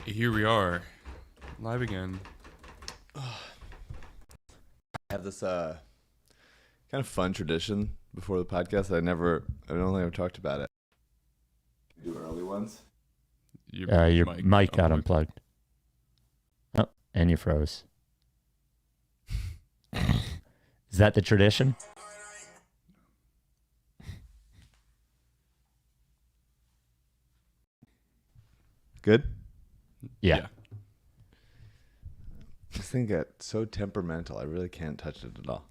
Here we are, live again. I have this kind of fun tradition before the podcast. I don't think I've talked about it. Do early ones. Your mic got unplugged. Oh, and you froze. Is that the tradition? Good? Yeah. This thing got so temperamental. I really can't touch it at all.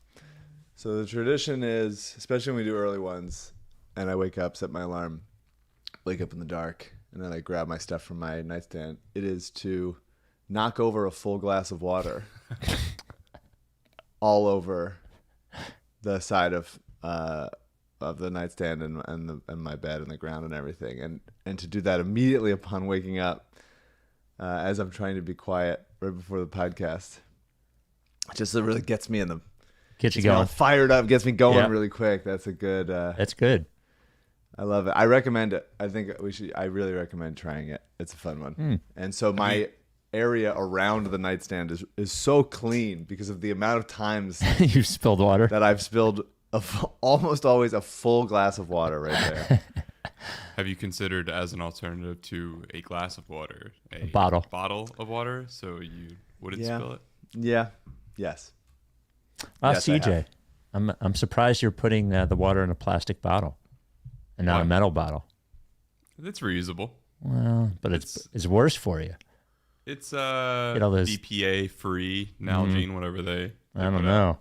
So the tradition is, especially when we do early ones, and I wake up, set my alarm, wake up in the dark, and then I grab my stuff from my nightstand. It is to knock over a full glass of water all over the side of the nightstand and my bed and the ground and everything, and to do that immediately upon waking up, as I'm trying to be quiet right before the podcast. Just it really gets me Gets you going, all fired up, gets me going really quick. That's a good. That's good. I love it. I recommend it. I think I really recommend trying it. It's a fun one. And so my area around the nightstand is so clean because of the amount of times You've spilled water that I've spilled almost always a full glass of water right there. Have you considered, as an alternative to a glass of water, a bottle of water, so you wouldn't spill it? Yeah. Yes. Yes, CJ, I'm surprised you're putting the water in a plastic bottle and not a metal bottle. It's reusable. Well, but it's worse for you. It's BPA free, Nalgene, whatever they I don't know.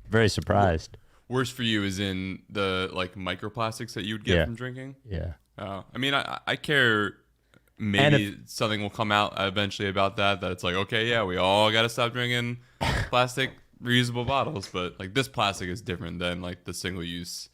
Very surprised. Worse for you is in the microplastics that you would get from drinking. Yeah. I mean, I care. Maybe something will come out eventually about that it's like, okay, yeah, we all got to stop drinking plastic reusable bottles, but this plastic is different than the single use.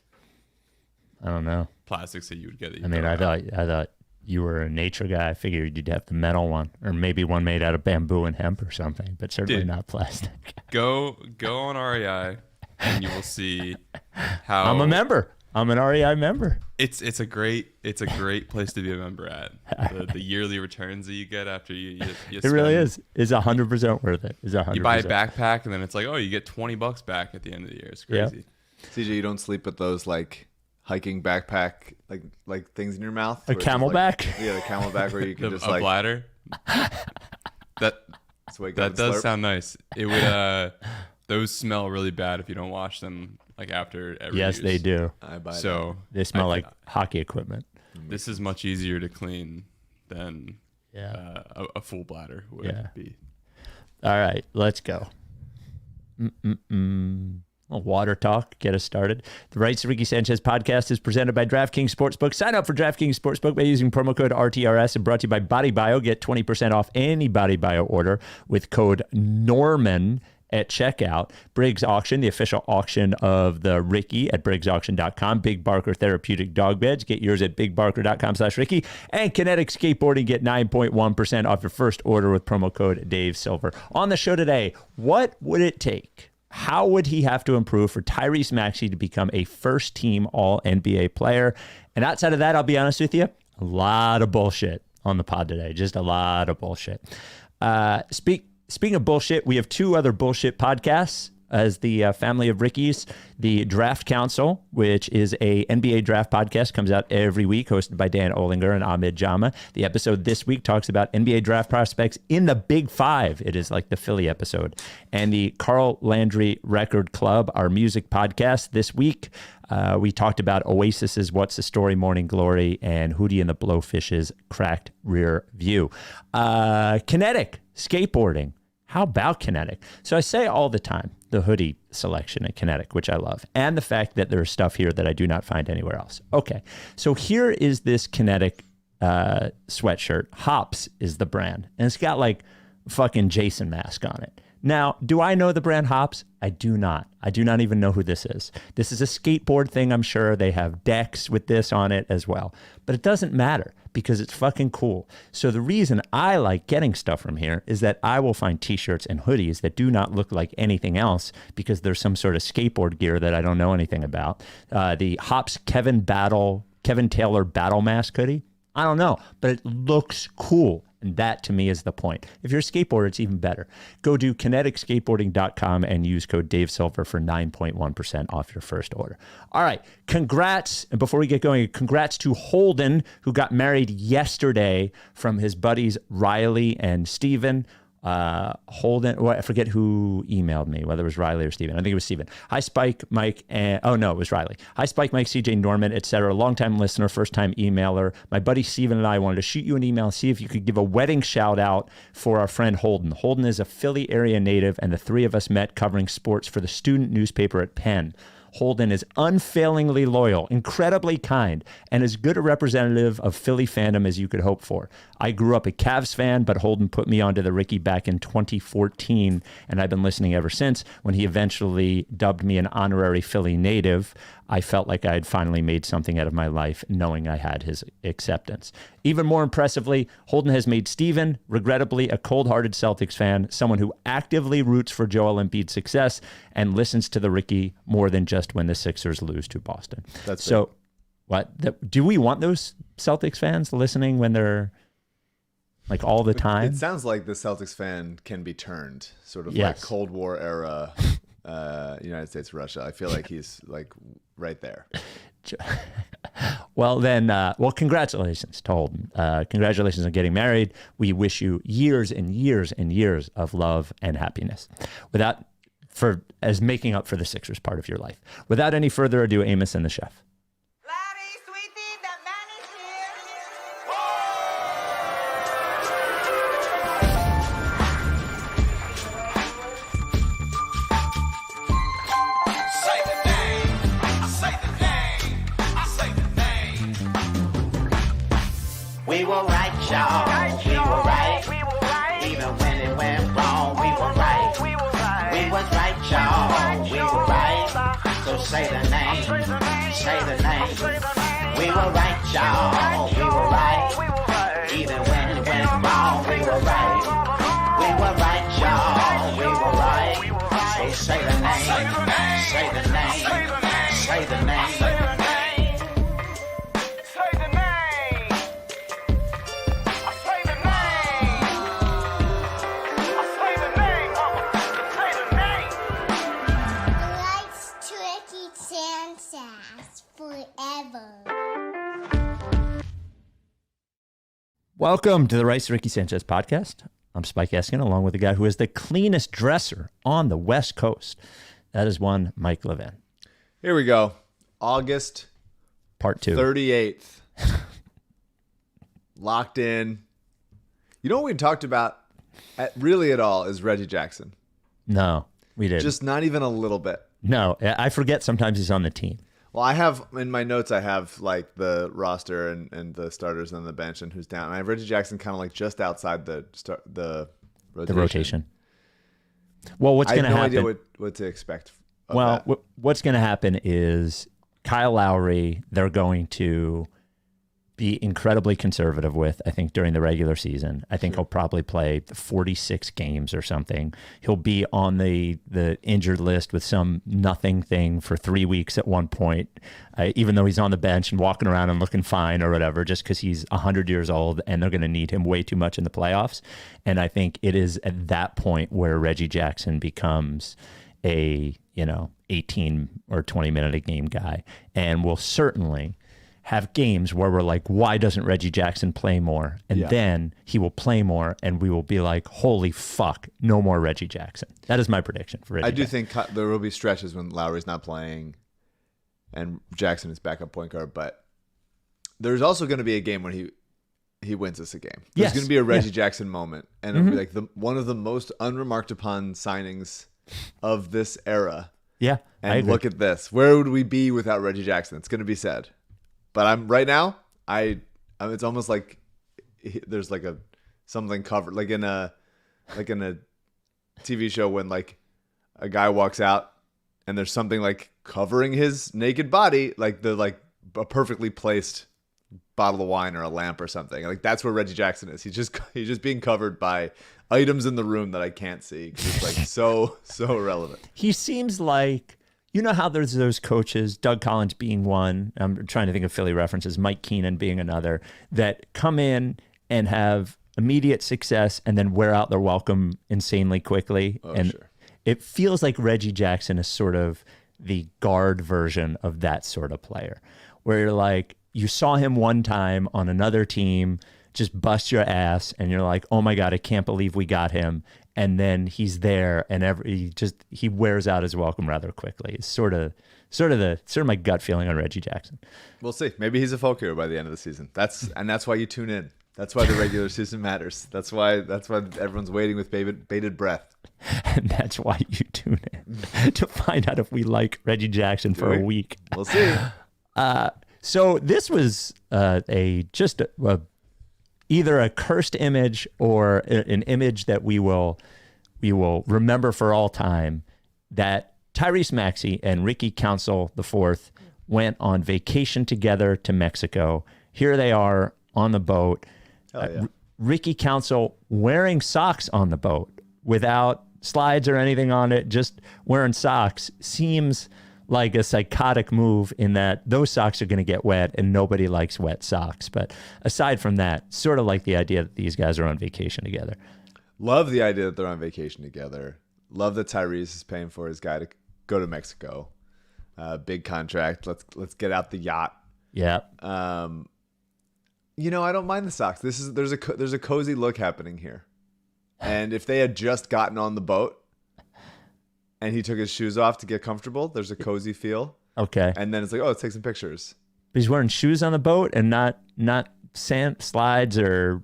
I don't know. Plastics that you would get. I thought you were a nature guy. I figured you'd have the metal one, or maybe one made out of bamboo and hemp or something, but certainly not plastic. Go on REI, and you will see how I'm a member. I'm an REI member. It's a great place to be a member at. The yearly returns that you get after you it really is 100% worth it. You buy a backpack and then it's you get $20 back at the end of the year. It's crazy. CJ, you don't sleep with those hiking backpack like things in your mouth? A camelback? The camelback where you can just a bladder. That does sound nice. It would those smell really bad if you don't wash them after every use. They do. I buy so that. They smell like hockey equipment. This is much easier to clean than a full bladder would be. All right, let's go. Water talk, get us started. The Rights to Ricky Sanchez podcast is presented by DraftKings Sportsbook. Sign up for DraftKings Sportsbook by using promo code RTRS, and brought to you by BodyBio. Get 20% off any BodyBio order with code Norman at checkout. Briggs Auction, the official auction of the Ricky at BriggsAuction.com. Big Barker Therapeutic Dog Beds. Get yours at BigBarker.com/Ricky. And Kinetic Skateboarding. Get 9.1% off your first order with promo code Dave Silver. On the show today, what would it take? How would he have to improve for Tyrese Maxey to become a first-team All-NBA player? And outside of that, I'll be honest with you, a lot of bullshit on the pod today. Just a lot of bullshit. Speaking of bullshit, we have two other bullshit podcasts as the family of Rickies. The Draft Council, which is a NBA draft podcast, comes out every week, hosted by Dan Olinger and Ahmed Jama. The episode this week talks about NBA draft prospects in the Big Five. It is like the Philly episode. And the Carl Landry Record Club, our music podcast. This week, we talked about Oasis's What's the Story, Morning Glory, and Hootie and the Blowfish's Cracked Rear View. Kinetic skateboarding. How about Kinetic? So I say all the time, the hoodie selection at Kinetic, which I love, and the fact that there's stuff here that I do not find anywhere else. Okay, so here is this Kinetic sweatshirt. Hops is the brand, and it's got fucking Jason mask on it. Now, do I know the brand Hops? I do not. I do not even know who this is. This is a skateboard thing, I'm sure. They have decks with this on it as well. But it doesn't matter because it's fucking cool. So the reason I like getting stuff from here is that I will find t-shirts and hoodies that do not look like anything else because there's some sort of skateboard gear that I don't know anything about. The Hops Kevin Taylor Battle Mask hoodie, I don't know, but it looks cool. And that, to me, is the point. If you're a skateboarder, it's even better. Go to kineticskateboarding.com and use code DaveSilver for 9.1% off your first order. All right. Congrats. And before we get going, congrats to Holden, who got married yesterday from his buddies Riley and Steven. Holden, well, I forget who emailed me, whether it was Riley or Steven. I think it was Steven. Hi, Spike, Mike, and it was Riley. Hi, Spike, Mike, CJ, Norman, etc. Longtime listener, first-time emailer. My buddy Steven and I wanted to shoot you an email and see if you could give a wedding shout-out for our friend Holden. Holden is a Philly area native, and the three of us met covering sports for the student newspaper at Penn. Holden is unfailingly loyal, incredibly kind, and as good a representative of Philly fandom as you could hope for. I grew up a Cavs fan, but Holden put me onto the Ricky back in 2014, and I've been listening ever since. When he eventually dubbed me an honorary Philly native, I felt like I had finally made something out of my life, knowing I had his acceptance. Even more impressively, Holden has made Steven, regrettably, a cold-hearted Celtics fan, someone who actively roots for Joel Embiid's success and listens to the Ricky more than just when the Sixers lose to Boston. That's so. Big. What do we want those Celtics fans listening when they're like all the time? It sounds like the Celtics fan can be turned, sort of yes. like Cold War era United States, Russia. I feel like he's like right there. Well, then, congratulations to Holden. Congratulations on getting married. We wish you years and years and years of love and happiness as making up for the Sixers part of your life. Without any further ado, Amos and the chef. We were right, y'all. We were right. Even when it went wrong, we were right. We was right, y'all. We were right. So say the name. Say the name. We were right, y'all. We were right. Even when it went wrong, we were right. We were right, y'all. We were right. So say the name. Say the name. Say the name. Welcome to the Rice Ricky Sanchez podcast. I'm Spike Eskin, along with the guy who is the cleanest dresser on the West Coast. That is one Mike Levin. Here we go. August Part 2. 38th. Locked in. You know what we talked about really at all is Reggie Jackson. No, we didn't. Just not even a little bit. No, I forget sometimes he's on the team. Well, I have in my notes, I have like the roster and the starters and the bench and who's down. And I have Reggie Jackson kind of like just outside the rotation. Well, what's going to happen? I have no idea what to expect. What's going to happen is Kyle Lowry, they're going to be incredibly conservative with, I think, during the regular season. I think he'll probably play 46 games or something. He'll be on the injured list with some nothing thing for 3 weeks at one point, even though he's on the bench and walking around and looking fine or whatever, just because he's 100 years old and they're going to need him way too much in the playoffs. And I think it is at that point where Reggie Jackson becomes a 18 or 20 minute a game guy, and will certainly have games where we're like, why doesn't Reggie Jackson play more? And then he will play more, and we will be like, holy fuck, no more Reggie Jackson. That is my prediction for Reggie Jackson. Think there will be stretches when Lowry's not playing and Jackson is backup point guard, but there's also going to be a game when he wins us a game. There's going to be a Reggie Jackson moment, and it'll be like one of the most unremarked upon signings of this era. Yeah, and look at this. Where would we be without Reggie Jackson? It's going to be said. But I'm right now. It's almost like there's like something covered, like in a TV show when like a guy walks out and there's something like covering his naked body, like a perfectly placed bottle of wine or a lamp or something. Like that's where Reggie Jackson is. He's just being covered by items in the room that I can't see because it's like so irrelevant. He seems like. You know how there's those coaches, Doug Collins being one, I'm trying to think of Philly references, Mike Keenan being another, that come in and have immediate success and then wear out their welcome insanely quickly. And sure. it feels like Reggie Jackson is sort of the guard version of that sort of player, where you're like, you saw him one time on another team just bust your ass, and you're like, oh my God, I can't believe we got him. And then he's there, and he wears out his welcome rather quickly. It's sort of my gut feeling on Reggie Jackson. We'll see. Maybe he's a folk hero by the end of the season. That's why you tune in. That's why the regular season matters. That's why everyone's waiting with bated breath. And that's why you tune in to find out if we like Reggie Jackson for a week. We'll see. So this was either a cursed image or an image that we will remember for all time, that Tyrese Maxey and Ricky Council IV went on vacation together to Mexico. Here they are on the boat. Ricky Council wearing socks on the boat without slides or anything on it, just wearing socks, seems like a psychotic move in that those socks are going to get wet and nobody likes wet socks. But aside from that, sort of like the idea that these guys are on vacation together. Love the idea that they're on vacation together. Love that Tyrese is paying for his guy to go to Mexico. Big contract. Let's get out the yacht. Yeah. I don't mind the socks. There's a cozy look happening here. And if they had just gotten on the boat and he took his shoes off to get comfortable, there's a cozy feel. Okay. And then it's like, oh, let's take some pictures. But he's wearing shoes on the boat and not sand slides or.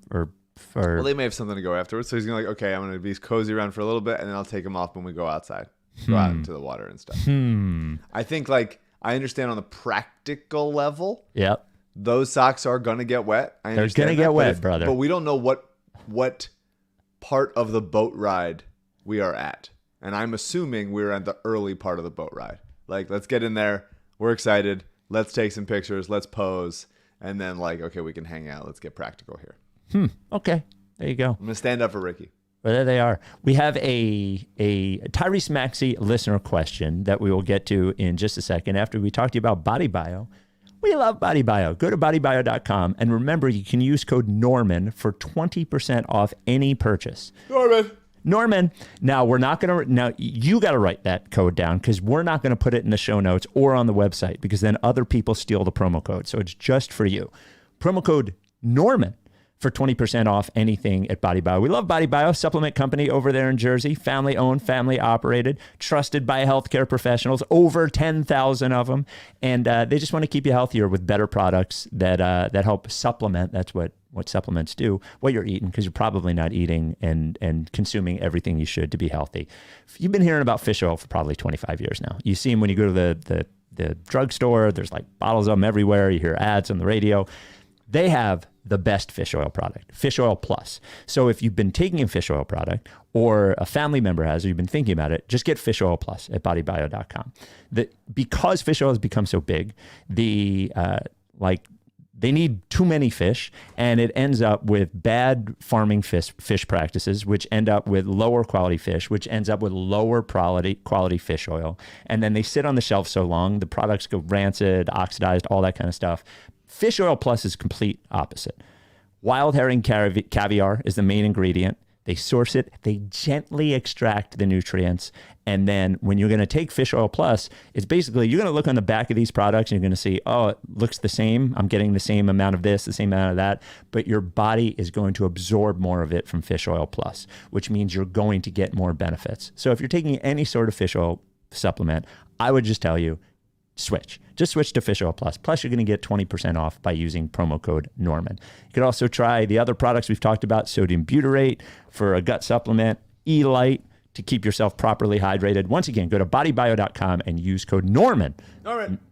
Well, they may have something to go afterwards. So he's gonna okay, I'm gonna be cozy around for a little bit, and then I'll take them off when we go outside, go out into the water and stuff. I think I understand on the practical level. Yep. Those socks are gonna get wet. They're gonna get wet, brother. But we don't know what part of the boat ride we are at. And I'm assuming we're at the early part of the boat ride. Like, let's get in there. We're excited. Let's take some pictures. Let's pose. And then okay, we can hang out. Let's get practical here. Okay. There you go. I'm going to stand up for Ricky. Well, there they are. We have a Tyrese Maxey listener question that we will get to in just a second after we talk to you about BodyBio. We love BodyBio. Go to bodybio.com and remember you can use code Norman for 20% off any purchase. Norman. Now, you got to write that code down because we're not going to put it in the show notes or on the website because then other people steal the promo code. So it's just for you. Promo code Norman for 20% off anything at BodyBio. We love BodyBio, supplement company over there in Jersey, family owned, family operated, trusted by healthcare professionals, over 10,000 of them. And they just want to keep you healthier with better products that help supplement. That's what supplements do, what you're eating, because you're probably not eating and consuming everything you should to be healthy. You've been hearing about fish oil for probably 25 years now. You see them when you go to the drugstore. There's bottles of them everywhere. You hear ads on the radio. They have the best fish oil product, Fish Oil Plus. So if you've been taking a fish oil product or a family member has, or you've been thinking about it, just get Fish Oil Plus at bodybio.com. Because fish oil has become so big, they need too many fish, and it ends up with bad farming fish practices, which end up with lower quality fish, which ends up with lower quality fish oil. And then they sit on the shelf so long, the products go rancid, oxidized, all that kind of stuff. Fish Oil Plus is complete opposite. Wild herring caviar is the main ingredient. They source it, they gently extract the nutrients, and then when you're going to take Fish Oil Plus, it's basically you're going to look on the back of these products and you're going to see, oh, it looks the same. I'm getting the same amount of this, the same amount of that, but your body is going to absorb more of it from Fish Oil Plus, which means you're going to get more benefits. So if you're taking any sort of fish oil supplement, I would just tell you, just switch to Fish Oil Plus. Plus, you're going to get 20% off by using promo code Norman. You could also try the other products we've talked about, sodium butyrate for a gut supplement, E-Lite to keep yourself properly hydrated. Once again, go to bodybio.com and use code Norman.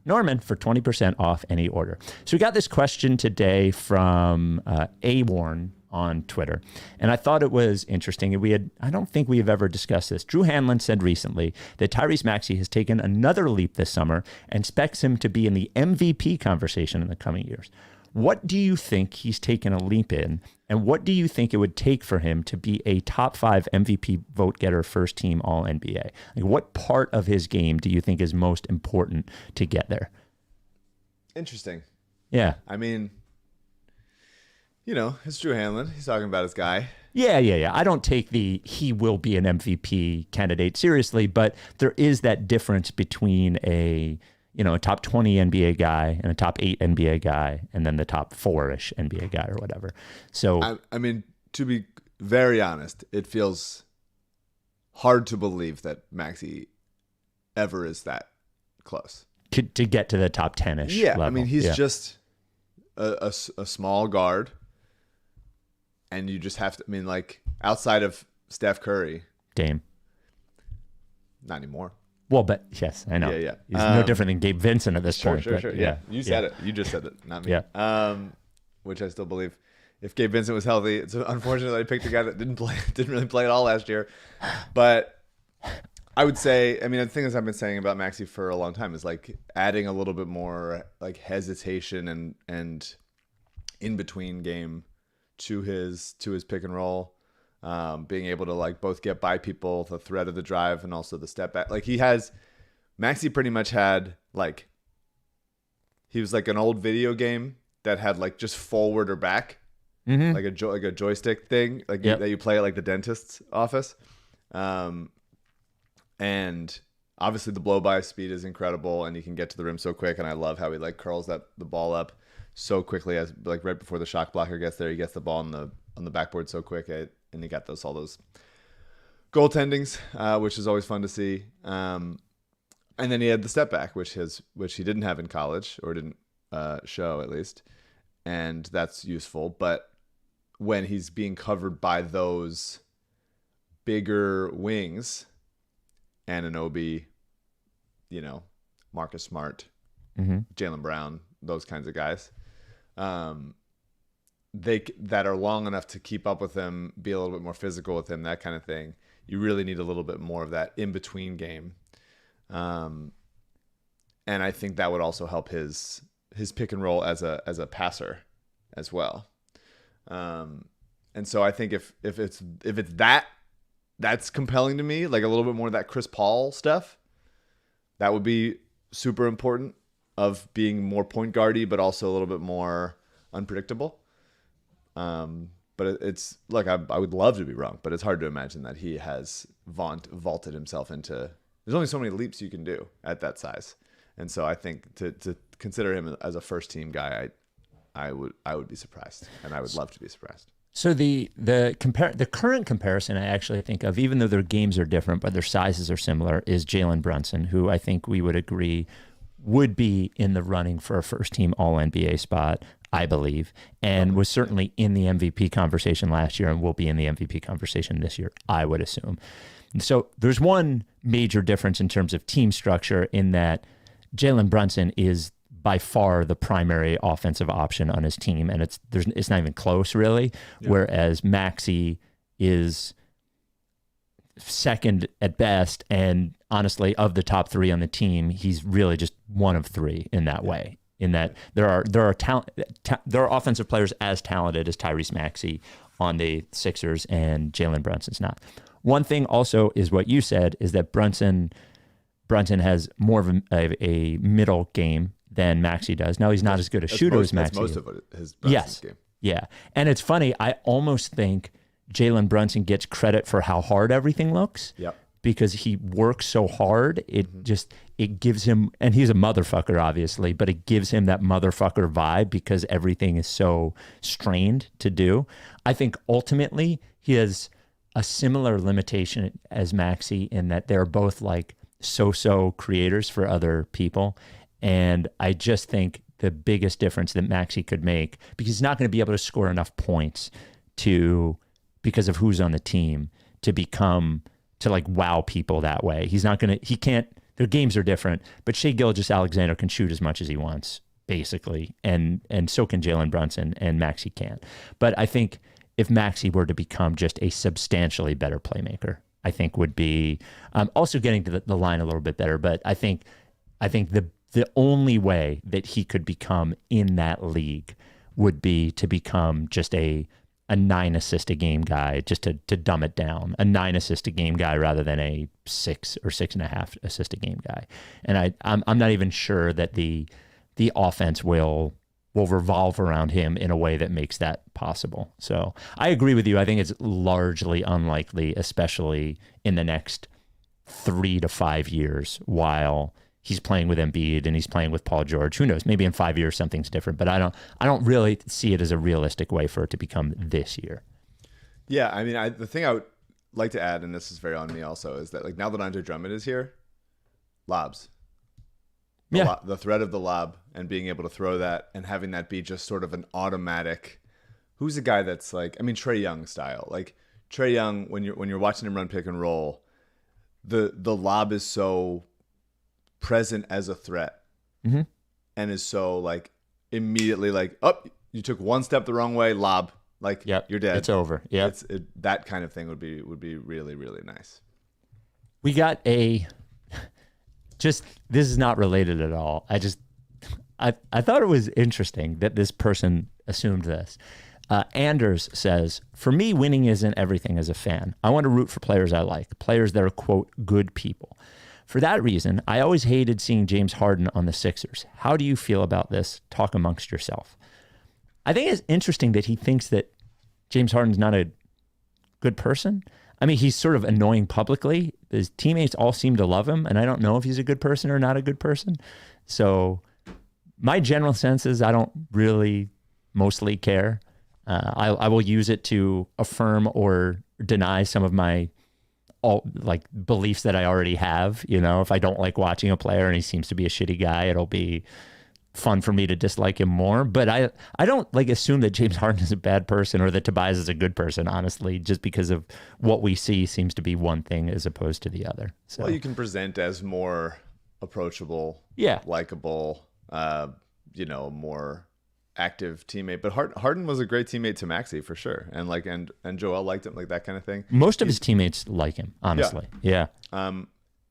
Norman for 20% off any order. So we got this question today from A-Warn on Twitter. And I thought it was interesting. I don't think we have ever discussed this. Drew Hanlon said recently that Tyrese Maxey has taken another leap this summer and expects him to be in the MVP conversation in the coming years. What do you think he's taken a leap in? And what do you think it would take for him to be a top 5 MVP vote getter, first team All NBA? What part of his game do you think is most important to get there? Interesting. Yeah. I mean, it's Drew Hanlon. He's talking about his guy. Yeah. I don't take he will be an MVP candidate seriously, but there is that difference between a top 20 NBA guy and a top 8 NBA guy, and then the top 4-ish NBA guy or whatever. So, I mean, to be very honest, it feels hard to believe that Maxey ever is that close. To get to the top 10-ish level. I mean, he's just a small guard. And you just have to, I mean, like, outside of Steph Curry. Dame. Not anymore. Well, but yes, I know. Yeah. He's no different than Gabe Vincent at this point. Sure. Yeah. You said it. You just said it, not me. Yeah. Which I still believe. If Gabe Vincent was healthy, it's unfortunate that I picked a guy that didn't really play at all last year. But I would say, I mean, the thing is I've been saying about Maxey for a long time is, like, adding a little bit more, like, hesitation and in between game to his pick and roll, being able to, like, both get by people, the threat of the drive, and also the step back. Like, Maxey pretty much had, like, he was like an old video game that had, like, just forward or back, like a joystick thing, like that you play at, like, the dentist's office. And obviously the blow by speed is incredible, and he can get to the rim so quick. And I love how he, like, curls the ball up so quickly, as, like, right before the shot blocker gets there, he gets the ball on the backboard so quick, and he got all those goaltendings, which is always fun to see. And then he had the step back, which he didn't have in college, or didn't show at least, and that's useful. But when he's being covered by those bigger wings, Anunoby, Marcus Smart, Jaylen Brown, those kinds of guys, that are long enough to keep up with him, be a little bit more physical with him, that kind of thing. You really need a little bit more of that in between game, and I think that would also help his pick and roll as a passer as well. And so I think if it's that's compelling to me, like a little bit more of that Chris Paul stuff, that would be super important, of being more point guardy, but also a little bit more unpredictable. But it's like, I would love to be wrong, but it's hard to imagine that he has vaulted himself into, there's only so many leaps you can do at that size. And so I think to consider him as a first team guy, I would be surprised, and I would love to be surprised. So the current comparison I actually think of, even though their games are different, but their sizes are similar, is Jalen Brunson, who I think we would agree would be in the running for a first-team All-NBA spot, I believe, and was certainly in the MVP conversation last year and will be in the MVP conversation this year, I would assume. And so there's one major difference in terms of team structure, in that Jalen Brunson is by far the primary offensive option on his team, and it's not even close, really, whereas Maxey is second at best, and honestly, of the top three on the team, he's really just one of three in that way. In that there are offensive players as talented as Tyrese Maxey on the Sixers, and Jalen Brunson's not. One thing also is what you said, is that Brunson has more of a middle game than Maxey does. Now, he's not as good a shooter as Maxey. That's most of his Brunson's game. Yeah, and it's funny, I almost think Jalen Brunson gets credit for how hard everything looks. Yep. Because he works so hard, it gives him, and he's a motherfucker, obviously, but it gives him that motherfucker vibe because everything is so strained to do. I think ultimately he has a similar limitation as Maxey, in that they're both like so-so creators for other people. And I just think the biggest difference that Maxey could make, because he's not going to be able to score enough points because of who's on the team, to like wow people that way. Their games are different, but Shai Gilgeous-Alexander can shoot as much as he wants, basically. And so can Jalen Brunson, and Maxey can't. But I think if Maxey were to become just a substantially better playmaker, I think would be also getting to the line a little bit better. But I think the only way that he could become in that league would be to become just a 9 assist a game guy, just to dumb it down, a 9 assist a game guy rather than a 6 or 6.5 assist a game guy. And I'm not even sure that the offense will will revolve around him in a way that makes that possible. So I agree with you. I think it's largely unlikely, especially in the next 3 to 5 years, while he's playing with Embiid and he's playing with Paul George. Who knows? Maybe in 5 years something's different, but I don't really see it as a realistic way for it to become this year. Yeah, I mean, the thing I would like to add, and this is very on me also, is that like now that Andre Drummond is here, lobs. The threat of the lob and being able to throw that and having that be just sort of an automatic. Who's a guy that's like, I mean, Trae Young style. Like Trae Young, when you're watching him run pick and roll, the lob is so present as a threat, and is so like immediately like, oh, you took one step the wrong way, lob, like you're dead. It's over. Yeah, that kind of thing would be really, really nice. We got this is not related at all. I thought it was interesting that this person assumed this. Anders says, for me, winning isn't everything as a fan. I want to root for players I like, players that are, quote, good people. For that reason, I always hated seeing James Harden on the Sixers. How do you feel about this? Talk amongst yourself. I think it's interesting that he thinks that James Harden's not a good person. I mean, he's sort of annoying publicly. His teammates all seem to love him, and I don't know if he's a good person or not a good person. So my general sense is I don't really mostly care. I will use it to affirm or deny some of my beliefs that I already have. You know, if I don't like watching a player and he seems to be a shitty guy, it'll be fun for me to dislike him more. But I don't like assume that James Harden is a bad person or that Tobias is a good person, honestly, just because of what we see seems to be one thing as opposed to the other. So well, you can present as more approachable, likable, more active teammate. But Harden was a great teammate to Maxey for sure, and and Joel liked him, like that kind of thing. Most of his teammates like him, honestly. Yeah.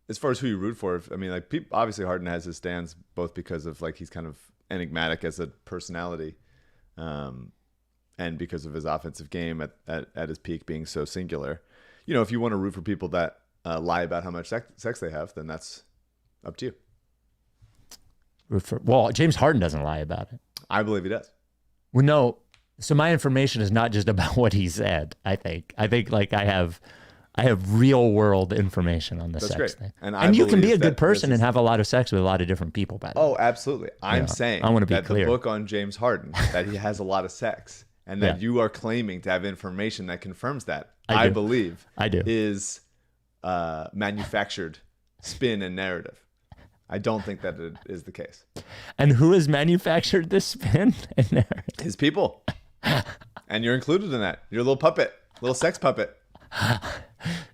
As far as who you root for, I mean, like obviously Harden has his stands, both because of like he's kind of enigmatic as a personality, and because of his offensive game at his peak being so singular. You know, if you want to root for people that lie about how much sex they have, then that's up to you. Well, James Harden doesn't lie about it. I believe he does. Well, no. So my information is not just about what he said. I think like I have real world information on the sex thing. And you can be a good person and have a lot of sex with a lot of different people, by the way. Oh, absolutely. I'm saying I want to be that clear. The book on James Harden, that he has a lot of sex, and that you are claiming to have information that confirms that, I believe is manufactured spin and narrative. I don't think that it is the case. And who has manufactured this spin and narrative? His people. And you're included in that. You're a little puppet, little sex puppet.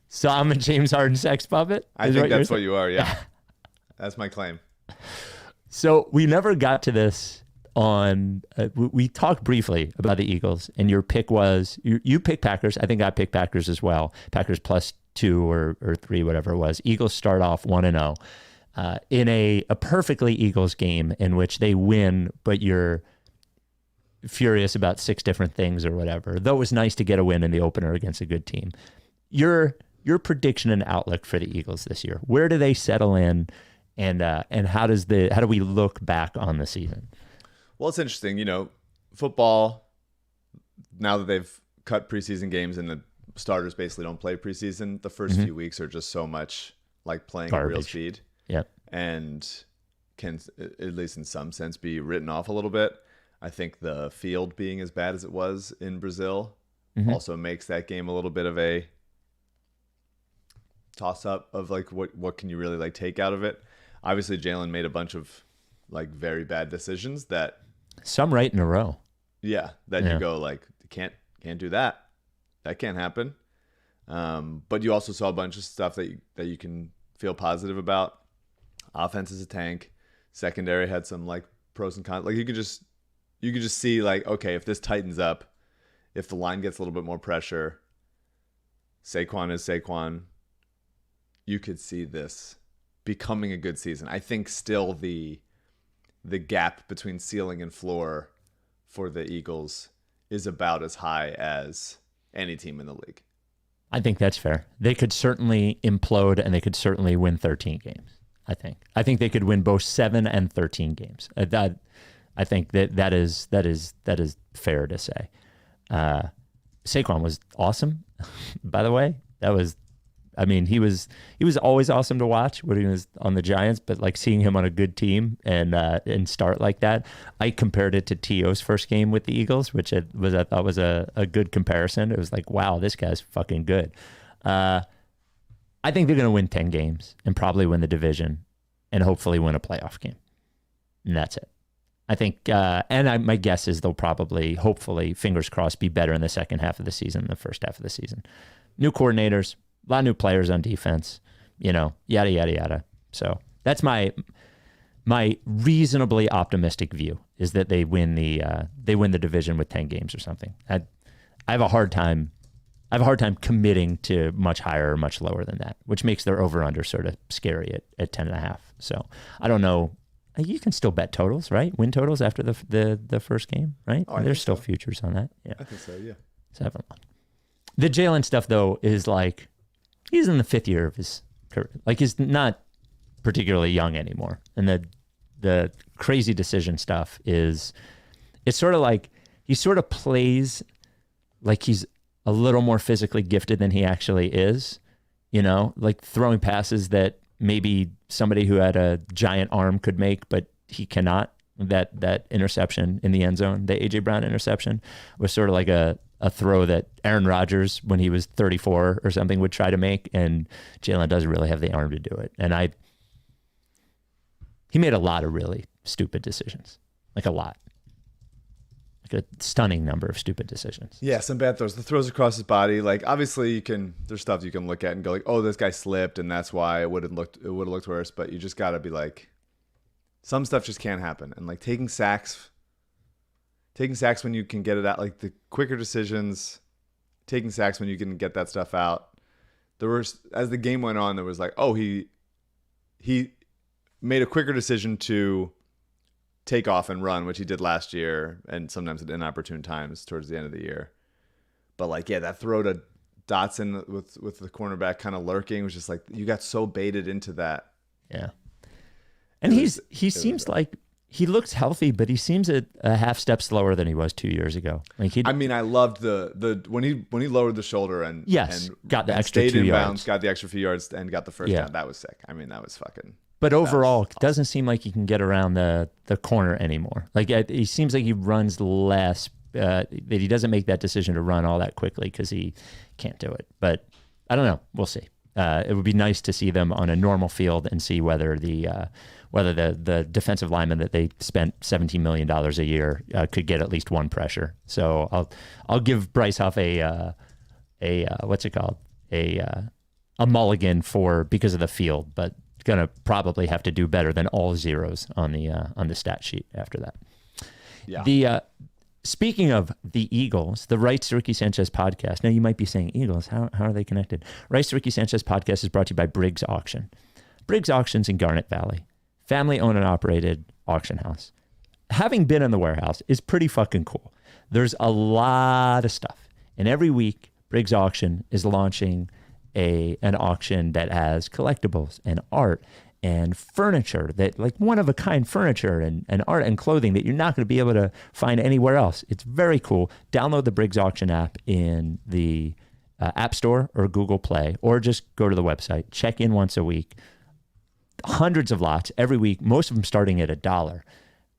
So I'm a James Harden sex puppet? I think that's what you are, yeah. That's my claim. So we never got to this on, we talked briefly about the Eagles, and your pick was, you picked Packers. I think I picked Packers as well. Packers +2 or 3, whatever it was. Eagles start off 1-0 in a perfectly Eagles game in which they win, but you're furious about 6 different things or whatever. Though it was nice to get a win in the opener against a good team. Your prediction and outlook for the Eagles this year, where do they settle in, and how do we look back on the season? Well, it's interesting, you know, football, now that they've cut preseason games and the starters basically don't play preseason, the first few weeks are just so much like playing at real speed. Yep. And can, at least in some sense, be written off a little bit. I think the field being as bad as it was in Brazil also makes that game a little bit of a toss up of like what can you really like take out of it. Obviously Jalen made a bunch of like very bad decisions that some right in a row. Yeah, that you go like can't do that. That can't happen. But you also saw a bunch of stuff that you can feel positive about. Offense is a tank. Secondary had some like pros and cons. Like you could just see like, okay, if this tightens up, if the line gets a little bit more pressure, Saquon is Saquon, you could see this becoming a good season. I think still the gap between ceiling and floor for the Eagles is about as high as any team in the league. I think that's fair. They could certainly implode, and they could certainly win 13 games. I think they could win both 7 and 13 games. I think that is fair to say. Saquon was awesome, by the way. He was always awesome to watch when he was on the Giants, but like seeing him on a good team and start like that, I compared it to T.O.'s first game with the Eagles, which I thought was a good comparison. It was like, wow, this guy's fucking good. I think they're going to win 10 games and probably win the division and hopefully win a playoff game. And that's it. I think, my guess is they'll probably, hopefully, fingers crossed, be better in the second half of the season than the first half of the season. New coordinators, a lot of new players on defense, yada, yada, yada. So that's my reasonably optimistic view, is that they win the division with 10 games or something. I have a hard time committing to much higher or much lower than that, which makes their over-under sort of scary at 10.5. So I don't know. You can still bet totals, right? Win totals after the first game, right? Oh, there's still futures on that. Yeah, I think so. Yeah. 7. The Jalen stuff though is like he's in the 5th year of his career. Like he's not particularly young anymore, and the crazy decision stuff it's sort of like he sort of plays like he's a little more physically gifted than he actually is. Like throwing passes that maybe somebody who had a giant arm could make, but he cannot. That interception in the end zone, the A.J. Brown interception, was sort of like a throw that Aaron Rodgers, when he was 34 or something, would try to make, and Jalen doesn't really have the arm to do it. And he made a lot of really stupid decisions, like a lot. Like a stunning number of stupid decisions. Yeah, some bad throws. The throws across his body, like obviously there's stuff you can look at and go like, oh, this guy slipped and that's why it would have looked worse. But you just gotta be like, some stuff just can't happen. And like taking sacks when you can get it out, like the quicker decisions, taking sacks when you can get that stuff out. There was, as the game went on, there was like, oh, he made a quicker decision to take off and run, which he did last year, and sometimes at inopportune times towards the end of the year. But like, yeah, that throw to Dotson with the cornerback kind of lurking was just like, you got so baited into that. Yeah. And he seems like he looks healthy, but he seems a half step slower than he was 2 years ago. Like I loved the when he lowered the shoulder and got the extra stayed 2 in yards, bounds, got the extra few yards, and got the first down. That was sick. I mean, that was fucking. But overall, it doesn't seem like he can get around the corner anymore. Like he seems like he runs less. That he doesn't make that decision to run all that quickly because he can't do it. But I don't know. We'll see. It would be nice to see them on a normal field and see whether the defensive lineman that they spent $17 million a year could get at least one pressure. So I'll give Bryce Huff a what's it called, a mulligan because of the field, but gonna probably have to do better than all zeros on the stat sheet after that. Yeah. Speaking of the Eagles, the Rights to Ricky Sanchez podcast. Now you might be saying, Eagles, how are they connected? Rights to Ricky Sanchez podcast is brought to you by Briggs Auction. Briggs Auction's in Garnet Valley. Family owned and operated auction house. Having been in the warehouse is pretty fucking cool. There's a lot of stuff. And every week, Briggs Auction is launching an auction that has collectibles and art and furniture, that like one-of-a-kind furniture and art and clothing that you're not going to be able to find anywhere else. It's very cool. Download the Briggs Auction app in the App Store or Google Play, or just go to the website. Check in once a week. Hundreds of lots every week, most of them starting at $1.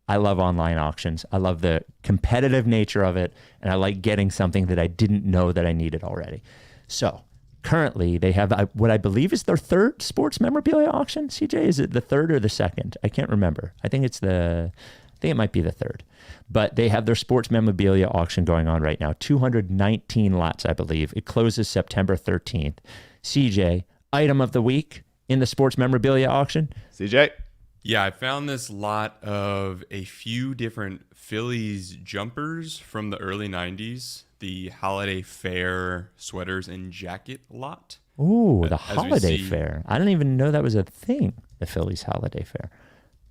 I love online auctions. I love the competitive nature of it, and I like getting something that I didn't know that I needed already. So currently, they have what I believe is their 3rd sports memorabilia auction. CJ, is it the 3rd or the 2nd? I can't remember. I think it might be the 3rd. But they have their sports memorabilia auction going on right now. 219 lots, I believe. It closes September 13th. CJ, item of the week in the sports memorabilia auction. CJ. Yeah, I found this lot of a few different Phillies jumpers from the early 90s. The Holiday Fair sweaters and jacket lot. Ooh, the Holiday Fair. I didn't even know that was a thing, the Phillies Holiday Fair.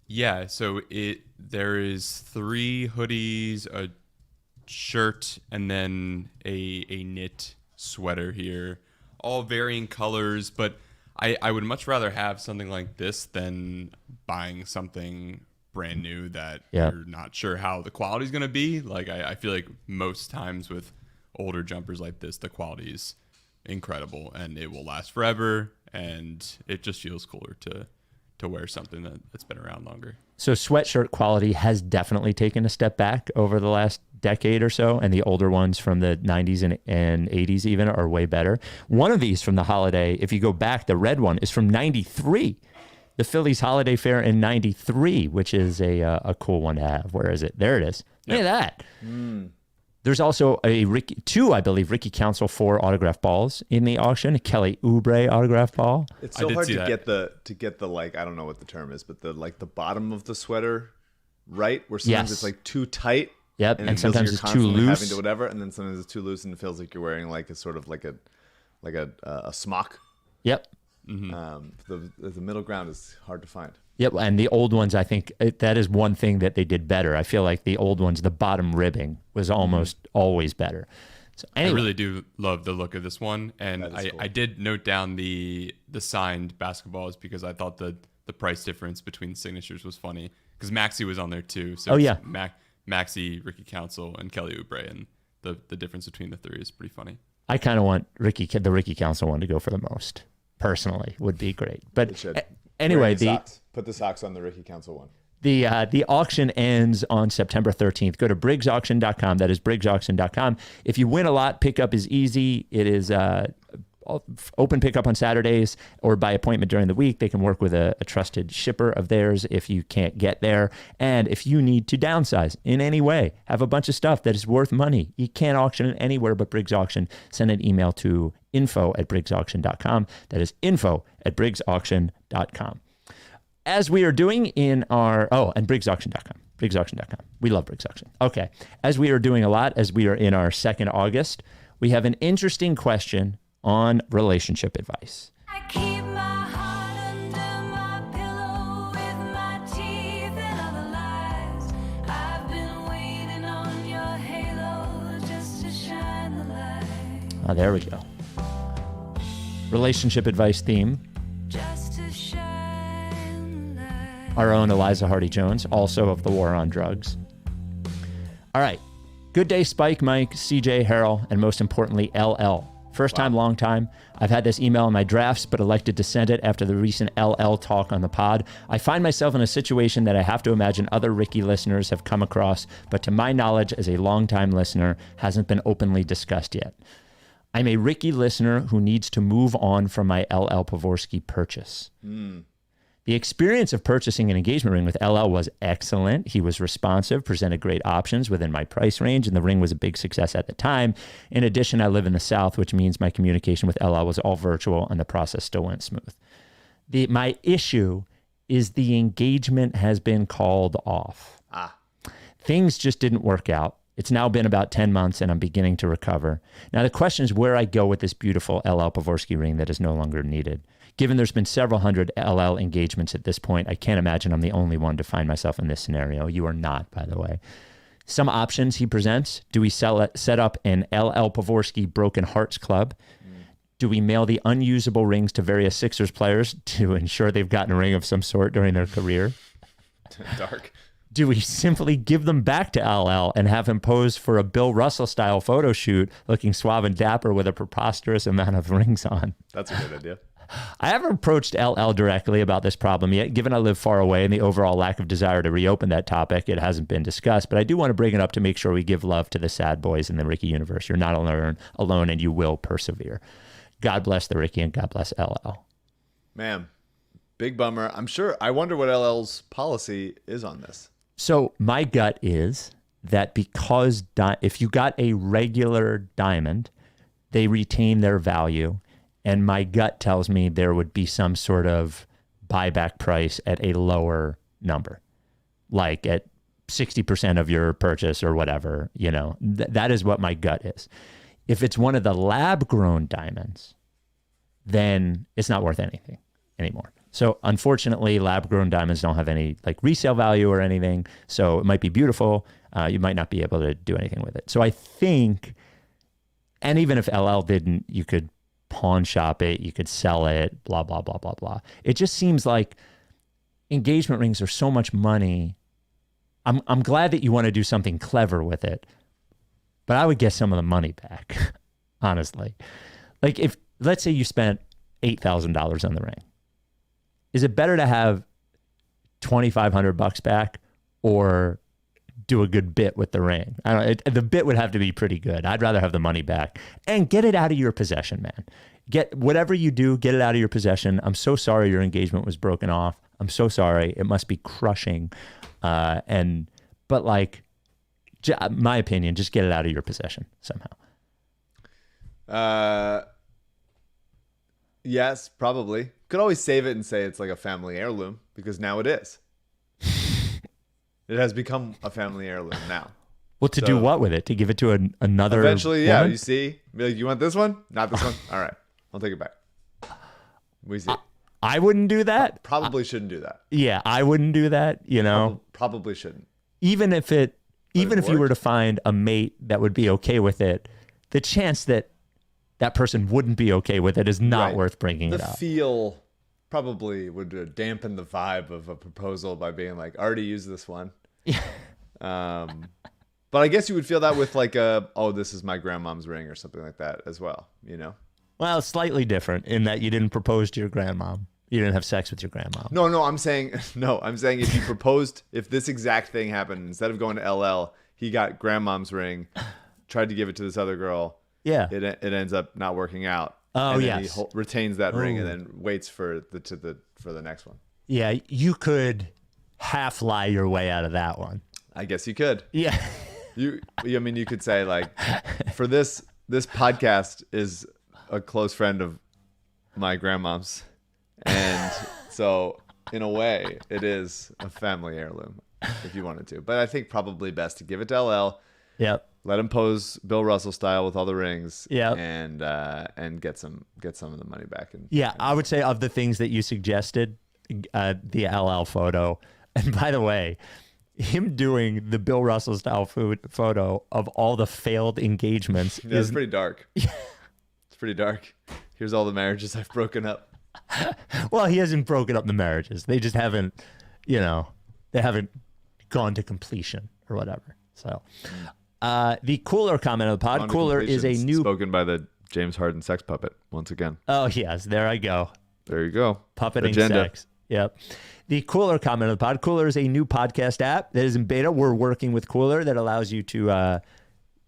Yeah, so there is 3 hoodies, a shirt, and then a knit sweater here. All varying colors, but I would much rather have something like this than buying something brand new that Yeah. you're not sure how the quality is going to be. Like I feel like most times with older jumpers like this, the quality is incredible and it will last forever. And it just feels cooler to wear something that's been around longer. So sweatshirt quality has definitely taken a step back over the last decade or so, and the older ones from the 90s and 80s even are way better. One of these from the holiday, if you go back, the red one is from 93. The Phillies Holiday Fair in 93, which is a cool one to have. Where is it? There it is. Look at that. There's also two, I believe, Ricky Council 4 autograph balls in the auction. A Kelly Oubre autograph ball. It's so hard to get the like, I don't know what the term is, but the bottom of the sweater right, where sometimes it's like too tight. Yep, and sometimes it's too loose. Having to whatever, and then sometimes it's too loose and it feels like you're wearing like a sort of like a smock. Yep. The middle ground is hard to find. Yep, and the old ones, I think that is one thing that they did better. I feel like the old ones, the bottom ribbing was almost always better. So anyway. I really do love the look of this one, and cool. I did note down the signed basketballs because I thought the price difference between signatures was funny because Maxey was on there too. So Maxey, Ricky Council, and Kelly Oubre, and the difference between the three is pretty funny. I kind of want the Ricky Council one to go for the most. Personally, would be great. But anyway, put the socks on the Ricky Council one. The auction ends on September 13th. Go to briggsauction.com. That is briggsauction.com. If you win a lot, pickup is easy. It is open pickup on Saturdays or by appointment during the week. They can work with a trusted shipper of theirs if you can't get there. And if you need to downsize in any way, have a bunch of stuff that is worth money, you can't auction it anywhere but Briggs Auction. Send an email to info@briggsauction.com. That is info@briggsauction.com. As we are doing in our, and briggsauction.com. briggsauction.com. We love Briggs Auction. Okay. As we are doing a lot, as we are in our second August, we have an interesting question on relationship advice. I keep my heart under my pillow with my teeth and other lies. I've been waiting on your halo just to shine the light. Oh, there we go. Relationship advice theme. Just to shine the light. Our own Eliza Hardy-Jones, also of the War on Drugs. All right. Good day, Spike, Mike, CJ, Harold, and most importantly, LL. First time, long time. I've had this email in my drafts, but elected to send it after the recent LL talk on the pod. I find myself in a situation that I have to imagine other Ricky listeners have come across, but to my knowledge as a longtime listener, hasn't been openly discussed yet. I'm a Ricky listener who needs to move on from my LL Pavorsky purchase. The experience of purchasing an engagement ring with LL was excellent. He was responsive, presented great options within my price range, and the ring was a big success at the time. In addition, I live in the South, which means my communication with LL was all virtual, and the process still went smooth. My issue is the engagement has been called off. Things just didn't work out. It's now been about 10 months, and I'm beginning to recover. Now, the question is where I go with this beautiful LL Pavorsky ring that is no longer needed. Given there's been several hundred LL engagements at this point, I can't imagine I'm the only one to find myself in this scenario. You are not, by the way. Some options he presents. Do we set up an LL Pavorsky Broken Hearts Club? Do we mail the unusable rings to various Sixers players to ensure they've gotten a ring of some sort during their career? Dark. Do we simply give them back to LL and have him pose for a Bill Russell-style photo shoot looking suave and dapper with a preposterous amount of rings on? That's a good idea. I haven't approached LL directly about this problem yet. Given I live far away and the overall lack of desire to reopen that topic, it hasn't been discussed. But I do want to bring it up to make sure we give love to the sad boys in the Ricky universe. You're not alone, and you will persevere. God bless the Ricky and God bless LL. Man, big bummer. I wonder what LL's policy is on this. So my gut is that because if you got a regular diamond, they retain their value. And my gut tells me there would be some sort of buyback price at a lower number, like at 60% of your purchase or whatever, that is what my gut is. If it's one of the lab grown diamonds, then it's not worth anything anymore. So unfortunately, lab grown diamonds don't have any resale value or anything. So it might be beautiful. You might not be able to do anything with it. So I think, and even if LL didn't, you could pawn shop it, you could sell it, blah, blah, blah, blah, blah. It just seems like engagement rings are so much money I'm glad that you want to do something clever with it, but I would get some of the money back, honestly. Like if, let's say you spent $8,000 on the ring. Is it better to have $2,500 back or do a good bit with the ring? I don't. The bit would have to be pretty good. I'd rather have the money back and get it out of your possession, man. Get whatever you do, get it out of your possession. I'm so sorry your engagement was broken off. I'm so sorry. It must be crushing. But like, my opinion, just get it out of your possession somehow. Yes, probably. Could always save it and say it's like a family heirloom because now it is. It has become a family heirloom now. Well, to do what with it? To give it to another eventually, yeah, woman? you see? Be like, you want this one? Not this one? All right. I'll take it back. We see. I wouldn't do that. Probably shouldn't do that. Yeah, I wouldn't do that, you know. Probably shouldn't. Even if you were worked. to find a mate that would be okay with it, the chance that that person wouldn't be okay with it is not Right. worth bringing The it up. feel probably would dampen the vibe of a proposal by being like, I already used this one. Yeah. But I guess you would feel that with like this is my grandmom's ring or something like that as well, you know? Well, slightly different in that you didn't propose to your grandmom. You didn't have sex with your grandmom. No, I'm saying if you proposed, if this exact thing happened, instead of going to LL, he got grandmom's ring, tried to give it to this other girl. Yeah. It ends up not working out. Oh, and then yes. he retains that ring and Ooh. then waits for the next one. Yeah, you could half lie your way out of that one. I guess you could. Yeah. You could say like, for this podcast is a close friend of my grandmom's, and so in a way it is a family heirloom if you wanted to. But I think probably best to give it to LL. Yep. Let him pose Bill Russell style with all the rings. Yep. And get some of the money back. Yeah, I would say of the things that you suggested, the LL photo, and by the way, him doing the Bill Russell style photo of all the failed engagements Yeah, it's pretty dark. It's pretty dark. Here's all the marriages I've broken up. Well, he hasn't broken up the marriages. They just haven't, they haven't gone to completion or whatever. So, the Cooler comment of the pod. On to Cooler is a completions, new. spoken by the James Harden sex puppet once again. Oh yes, there I go. There you go. Puppeting Agenda. sex. Yep. The Cooler comment of the pod. Cooler is a new podcast app that is in beta. We're working with Cooler that allows you to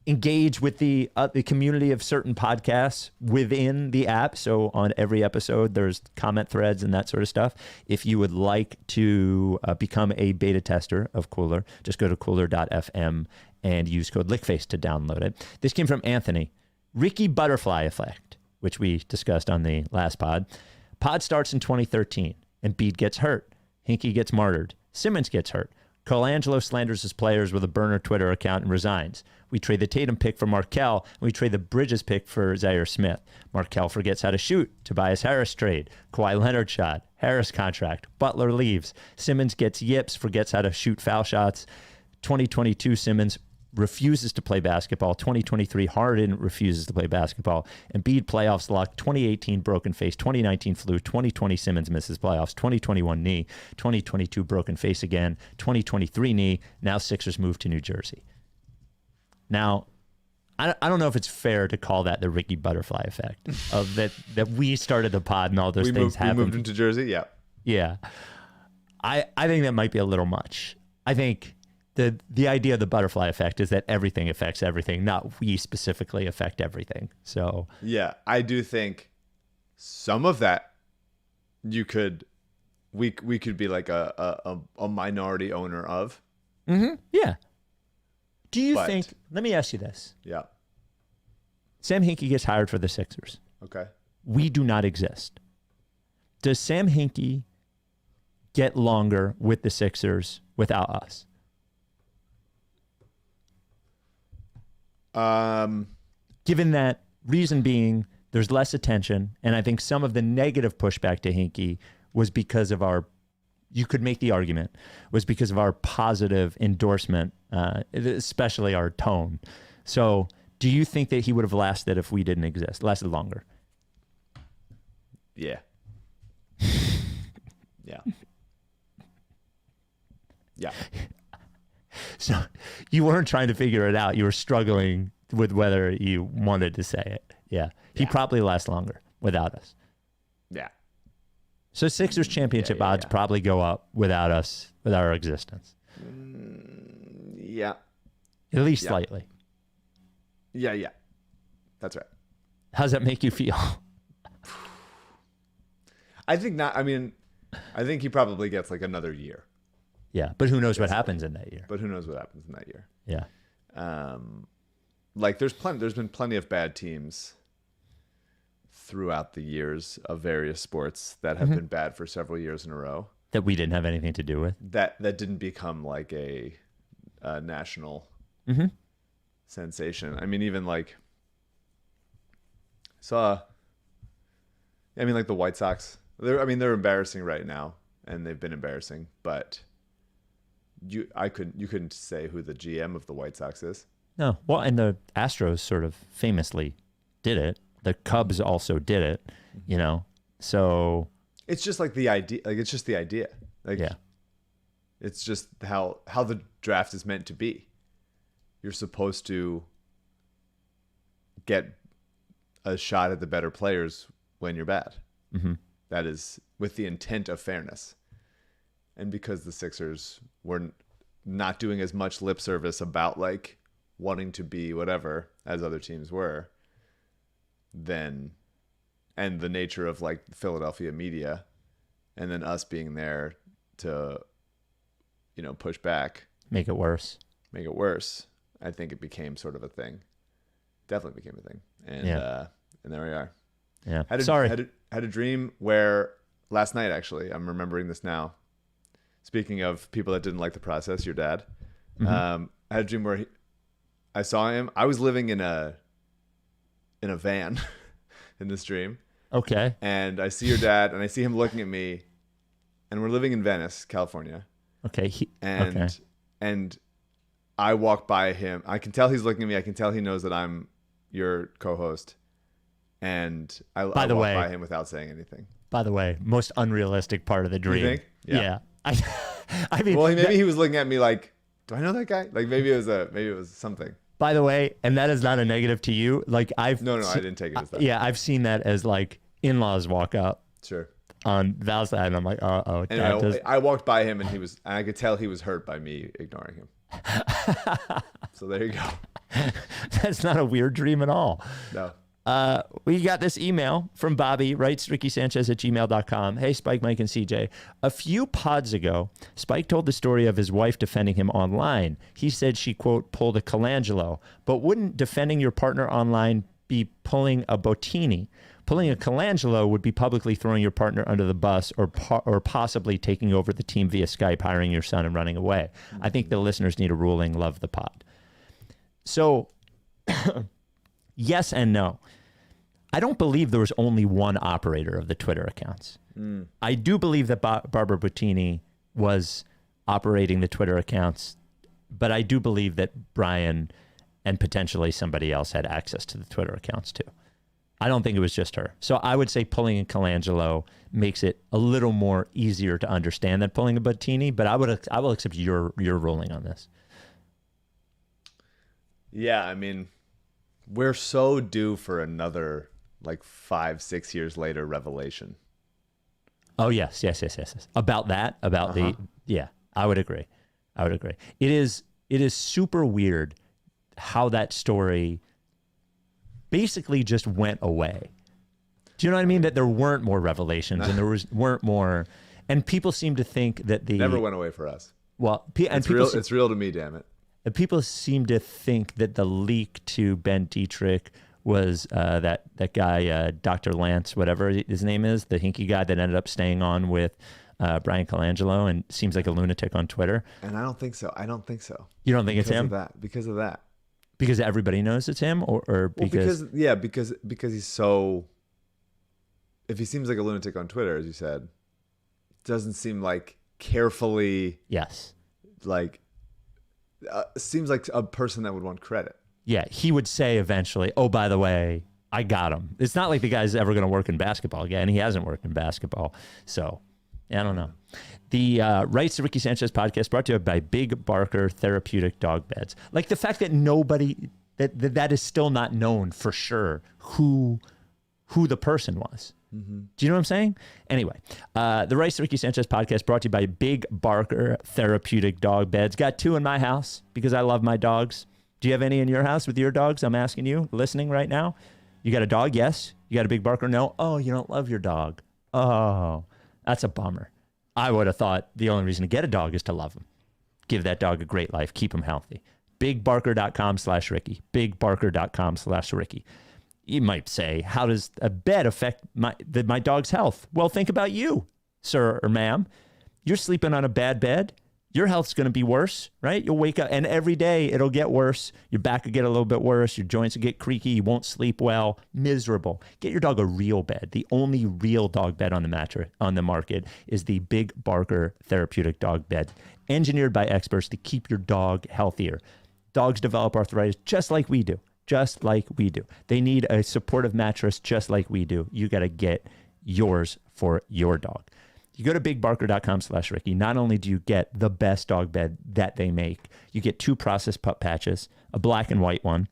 engage with the community of certain podcasts within the app. So on every episode, there's comment threads and that sort of stuff. If you would like to become a beta tester of Cooler, just go to cooler.fm and use code LickFace to download it. This came from Anthony. Ricky Butterfly Effect, which we discussed on the last pod. Pod starts in 2013. Embiid gets hurt. Hinkie gets martyred. Simmons gets hurt. Colangelo slanders his players with a burner Twitter account and resigns. We trade the Tatum pick for Markelle, and we trade the Bridges pick for Zaire Smith. Markelle forgets how to shoot. Tobias Harris trade. Kawhi Leonard shot. Harris contract. Butler leaves. Simmons gets yips, forgets how to shoot foul shots. 2022 Simmons refuses to play basketball. 2023 Harden refuses to play basketball. Embiid playoffs luck. 2018 broken face. 2019 flu. 2020 Simmons misses playoffs. 2021 knee. 2022 broken face again. 2023 knee. Now Sixers move to New Jersey. Now, I don't know if it's fair to call that the Ricky Butterfly effect of that we started the pod and all those things happened. We moved into Jersey. Yeah. Yeah. I think that might be a little much. I think the idea of the butterfly effect is that everything affects everything, not we specifically affect everything. So Yeah, I do think some of that we could be like a minority owner of. mm-hmm. Yeah. Do you But- think, let me ask you this. Yeah. Sam Hinkie gets hired for the Sixers. Okay. We do not exist. Does Sam Hinkie get longer with the Sixers without us? Given that, reason being, there's less attention, and I think some of the negative pushback to Hinkie was because of our, you could make the argument, was because of our positive endorsement, especially our tone. So do you think that he would have lasted if we didn't exist, lasted longer? Yeah. Yeah. Yeah. So you weren't trying to figure it out. You were struggling with whether you wanted to say it. Yeah. He probably lasts longer without us. Yeah. So Sixers championship odds probably go up without us, with our existence. Yeah. At least slightly. Yeah. That's right. How's that make you feel? I think not. I mean, I think he probably gets like another year. Yeah, but who knows what happens in that year? But who knows what happens in that year? Yeah. Like there's been plenty of bad teams throughout the years of various sports that have been bad for several years in a row. That we didn't have anything to do with. That didn't become like a national sensation. I mean, even like like the White Sox. They're embarrassing right now, and they've been embarrassing. But you couldn't say who the GM of the White Sox is. No. Well, and the Astros sort of famously did it. The Cubs also did it, you know. So it's just like the idea. Like it's just the idea. Like yeah. It's just how the draft is meant to be. You're supposed to get a shot at the better players when you're bad. That is with the intent of fairness. And because the Sixers were not doing as much lip service about like wanting to be whatever as other teams were, then, and the nature of like Philadelphia media, and then us being there to, push back, make it worse. I think it became sort of a thing. Definitely became a thing. And and there we are. Yeah. Had a dream where last night, actually, I'm remembering this now. Speaking of people that didn't like the process, your dad. I had a dream where I saw him. I was living in a van in this dream. Okay. And I see your dad, and I see him looking at me, and we're living in Venice, California. Okay. And I walk by him. I can tell he's looking at me. I can tell he knows that I'm your co-host. And I walk by him without saying anything. By the way, most unrealistic part of the dream. You think? Yeah. I mean, well, maybe he was looking at me like, do I know that guy? Like maybe it was something. By the way, and that is not a negative to you. Like I didn't take it as that. Yeah, I've seen that as like in-laws walk up. Sure. On Val's side, and I'm like, oh. And I walked by him, and I could tell he was hurt by me ignoring him. So there you go. That's not a weird dream at all. No. We got this email from Bobby, writes RickySanchez@gmail.com. Hey, Spike, Mike, and CJ. A few pods ago, Spike told the story of his wife defending him online. He said she, quote, pulled a Colangelo. But wouldn't defending your partner online be pulling a Bottini? Pulling a Colangelo would be publicly throwing your partner under the bus or possibly taking over the team via Skype, hiring your son, and running away. I think the listeners need a ruling. Love the pod. So, yes and no. I don't believe there was only one operator of the Twitter accounts. I do believe that Barbara Bottini was operating the Twitter accounts, but I do believe that Brian and potentially somebody else had access to the Twitter accounts too. I don't think it was just her. So I would say pulling a Colangelo makes it a little more easier to understand than pulling a Bottini, but I will accept your ruling on this. Yeah, I mean, we're so due for another like 5-6 years later revelation. Oh yes. About that, I would agree. It is super weird how that story basically just went away. Do you know what I mean? That there weren't more revelations and weren't more, and people seem to think that the never went away for us. Well, it's real to me, damn it. And people seem to think that the leak to Ben Dietrich was that guy, Dr. Lance, whatever his name is, the hinky guy that ended up staying on with Brian Colangelo and seems like a lunatic on Twitter. And I don't think so. You don't think it's him? Because of that. Because everybody knows it's him, or because because he's so. If he seems like a lunatic on Twitter, as you said, doesn't seem like carefully. Yes. Like, seems like a person that would want credit. Yeah, he would say eventually, "Oh, by the way, I got him." It's not like the guy's ever going to work in basketball again. He hasn't worked in basketball, so I don't know. The Rights to Ricky Sanchez podcast brought to you by Big Barker Therapeutic Dog Beds. Like the fact that nobody, that is still not known for sure who the person was. Mm-hmm. Do you know what I'm saying? Anyway, the Rights to Ricky Sanchez podcast brought to you by Big Barker Therapeutic Dog Beds. Got 2 in my house because I love my dogs. Do you have any in your house with your dogs? I'm asking you, listening right now. You got a dog? Yes. You got a Big Barker? No. Oh, you don't love your dog. Oh, that's a bummer. I would have thought the only reason to get a dog is to love him. Give that dog a great life. Keep him healthy. BigBarker.com/Ricky. BigBarker.com/Ricky. You might say, how does a bed affect my dog's health? Well, think about you, sir or ma'am. You're sleeping on a bad bed. Your health's going to be worse, right? You'll wake up and every day it'll get worse. Your back will get a little bit worse. Your joints will get creaky. You won't sleep well. Miserable. Get your dog a real bed. The only real dog bed on the market is the Big Barker Therapeutic Dog Bed, engineered by experts to keep your dog healthier. Dogs develop arthritis just like we do. Just like we do. They need a supportive mattress just like we do. You got to get yours for your dog. You go to bigbarker.com/Ricky. Not only do you get the best dog bed that they make, you get 2 Process Pup patches, a black and white one,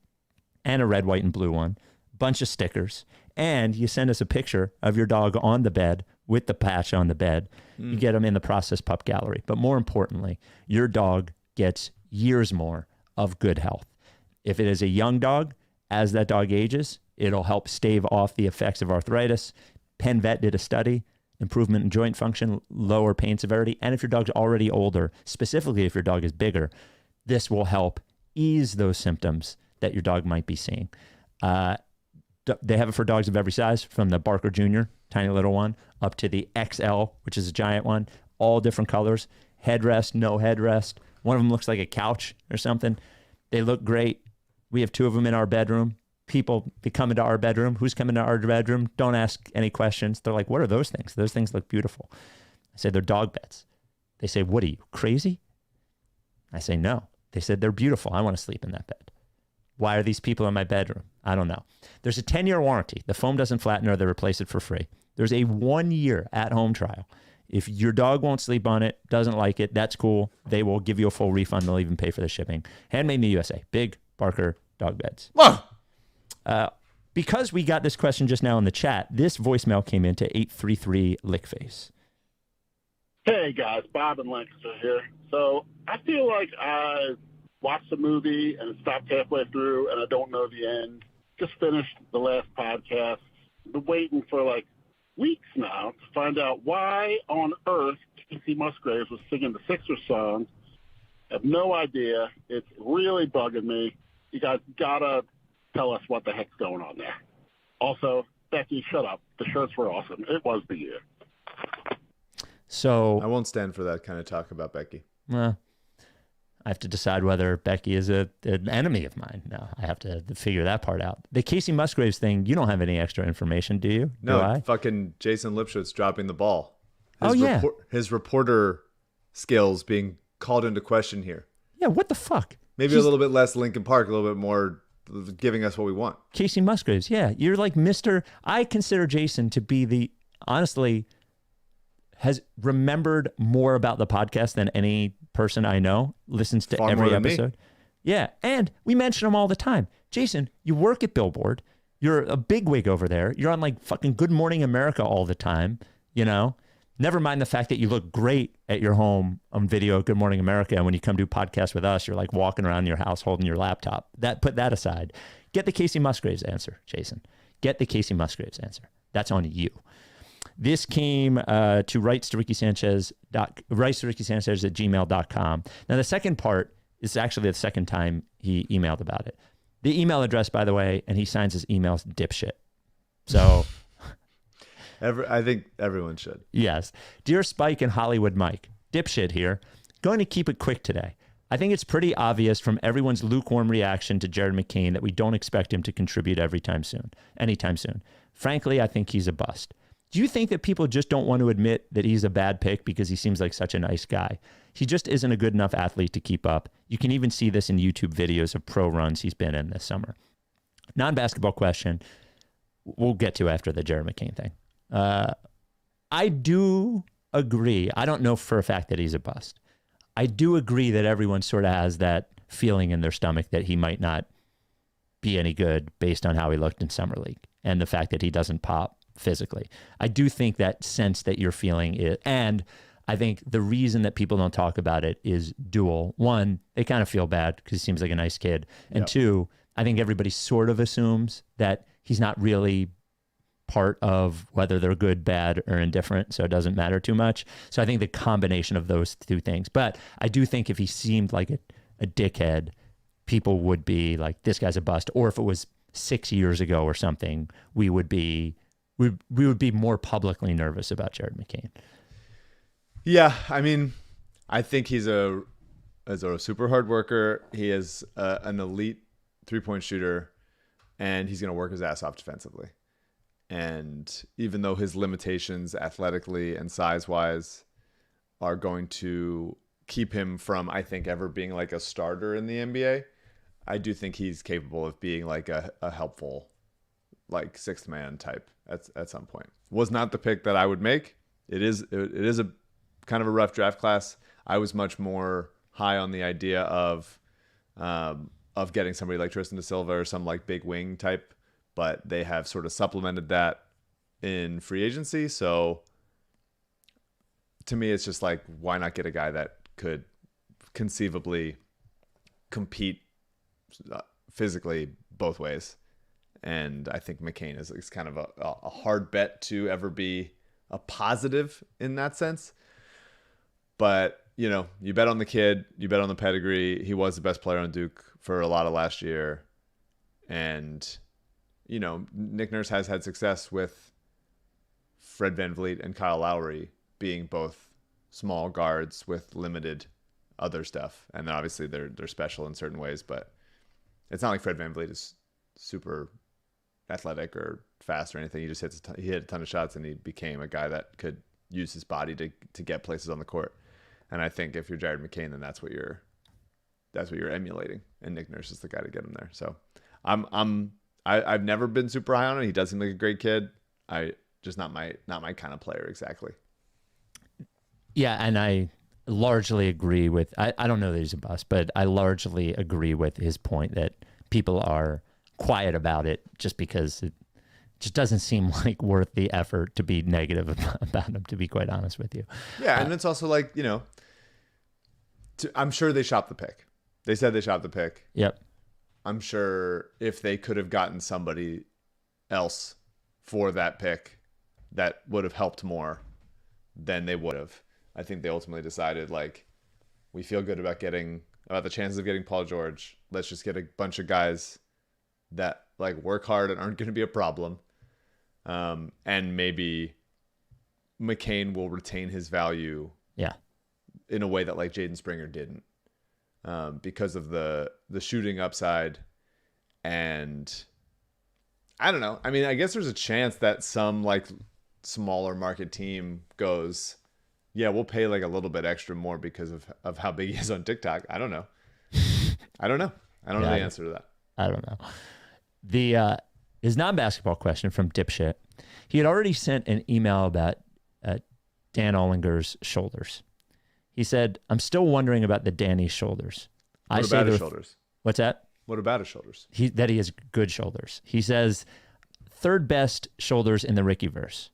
and a red, white, and blue one, a bunch of stickers, and you send us a picture of your dog on the bed with the patch on the bed. You get them in the Process Pup gallery. But more importantly, your dog gets years more of good health. If it is a young dog, as that dog ages, it'll help stave off the effects of arthritis. Penn Vet did a study, improvement in joint function, lower pain severity. And if your dog's already older, specifically if your dog is bigger, this will help ease those symptoms that your dog might be seeing. They have it for dogs of every size, from the Barker Jr., tiny little one, up to the XL, which is a giant one, all different colors, headrest, no headrest. One of them looks like a couch or something. They look great. We have 2 of them in our bedroom. People, they come into our bedroom. Who's coming to our bedroom? Don't ask any questions. They're like, what are those things? Those things look beautiful. I say, they're dog beds. They say, what are you, crazy? I say, no. They said, they're beautiful. I want to sleep in that bed. Why are these people in my bedroom? I don't know. There's a 10-year warranty. The foam doesn't flatten or they replace it for free. There's a 1-year at-home trial. If your dog won't sleep on it, doesn't like it, that's cool. They will give you a full refund. They'll even pay for the shipping. Handmade in the USA. Big Barker Dog Beds. Because we got this question just now in the chat, this voicemail came into 833 Lickface. Hey guys, Bob and Lancaster here. So I feel like I watched the movie and stopped halfway through and I don't know the end. Just finished the last podcast. Been waiting for like weeks now to find out why on earth Kacey Musgraves was singing the Sixers song. I have no idea. It's really bugging me. You guys gotta tell us what the heck's going on there. Also, Becky, shut up. The shirts were awesome. It was the year. So I won't stand for that kind of talk about Becky. I have to decide whether Becky is an enemy of mine. No, I have to figure that part out. The Kacey Musgraves thing, you don't have any extra information, do you? No, do I? Fucking Jason Lipschitz dropping the ball. His reporter skills being called into question here. Yeah, what the fuck? Maybe a little bit less Linkin Park, a little bit more giving us what we want. Kacey Musgraves, yeah. You're like Mr. I consider Jason to be honestly, has remembered more about the podcast than any person I know, listens to every episode. Yeah, and we mention him all the time. Jason, you work at Billboard. You're a bigwig over there. You're on like fucking Good Morning America all the time, you know? Never mind the fact that you look great at your home on video, Good Morning America, and when you come do podcasts with us, you're like walking around your house holding your laptop. Put that aside. Get the Kacey Musgraves answer, Jason. Get the Kacey Musgraves answer. That's on you. This came to rights to Ricky Sanchez at gmail.com. Now, the second part is actually the second time he emailed about it. The email address, by the way, and he signs his emails dipshit. So... I think everyone should. Yes. Dear Spike and Hollywood Mike, dipshit here. Going to keep it quick today. I think it's pretty obvious from everyone's lukewarm reaction to Jared McCain that we don't expect him to contribute anytime soon. Frankly, I think he's a bust. Do you think that people just don't want to admit that he's a bad pick because he seems like such a nice guy? He just isn't a good enough athlete to keep up. You can even see this in YouTube videos of pro runs he's been in this summer. Non-basketball question we'll get to after the Jared McCain thing. I do agree. I don't know for a fact that he's a bust. I do agree that everyone sort of has that feeling in their stomach that he might not be any good based on how he looked in Summer League and the fact that he doesn't pop physically. I do think that sense that you're feeling it. And I think the reason that people don't talk about it is dual. One, they kind of feel bad because he seems like a nice kid. And two, I think everybody sort of assumes that he's not really part of whether they're good, bad, or indifferent, so it doesn't matter too much. So I think the combination of those two things. But I do think if he seemed like a dickhead, people would be like, this guy's a bust. Or if it was 6 years ago or something, we would be more publicly nervous about Jared McCain. Yeah, I mean, I think he's a super hard worker. He is an elite three-point shooter, and he's going to work his ass off defensively. And even though his limitations athletically and size-wise are going to keep him from, I think, ever being like a starter in the NBA, I do think he's capable of being like a helpful, like, sixth man type at some point. Was not the pick that I would make. It is a kind of a rough draft class. I was much more high on the idea of getting somebody like Tristan da Silva or some like big wing type, but they have sort of supplemented that in free agency. So to me, it's just like, why not get a guy that could conceivably compete physically both ways? And I think McCain is kind of a hard bet to ever be a positive in that sense. But, you know, you bet on the kid, you bet on the pedigree. He was the best player on Duke for a lot of last year. And, you know, Nick Nurse has had success with Fred VanVleet and Kyle Lowry being both small guards with limited other stuff. And then obviously they're special in certain ways, but it's not like Fred VanVleet is super athletic or fast or anything. He just he hit a ton of shots, and he became a guy that could use his body to get places on the court. And I think if you're Jared McCain, then that's what you're emulating, and Nick Nurse is the guy to get him there. So I've never been super high on it. He does seem like a great kid. Just not my kind of player exactly. Yeah, and I largely agree with, I don't know that he's a bust, but I largely agree with his point that people are quiet about it just because it just doesn't seem like worth the effort to be negative about him, to be quite honest with you. Yeah, and it's also like, you know, I'm sure they shopped the pick. They said they shopped the pick. Yep. I'm sure if they could have gotten somebody else for that pick that would have helped more, then they would have. I think they ultimately decided, like, we feel good about the chances of getting Paul George. Let's just get a bunch of guys that like work hard and aren't going to be a problem. And maybe McCain will retain his value. Yeah. In a way that like Jaden Springer didn't, because of the shooting upside. And I don't know. I mean, I guess there's a chance that some like smaller market team goes, yeah, we'll pay like a little bit extra more because of how big he is on TikTok. I don't know. I don't know the answer to that. I don't know. His non-basketball question from Dipshit. He had already sent an email about Dan Ollinger's shoulders. He said, I'm still wondering about the Danny's shoulders. What about his shoulders? What's that? What about his shoulders? That he has good shoulders. He says, third best shoulders in the Rickyverse.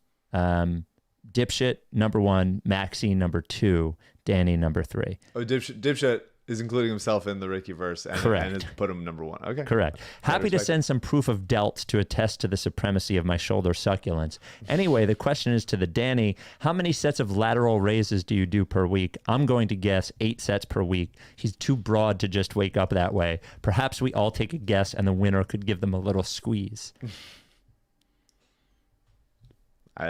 Dipshit, number 1. Maxey, number 2. Danny, number 3. Oh, Dipshit is including himself in the Rickyverse and has put him number 1. Okay. Correct. Happy to send some proof of delts to attest to the supremacy of my shoulder succulence. Anyway, the question is to the Danny, how many sets of lateral raises do you do per week? I'm going to guess 8 sets per week. He's too broad to just wake up that way. Perhaps we all take a guess and the winner could give them a little squeeze. We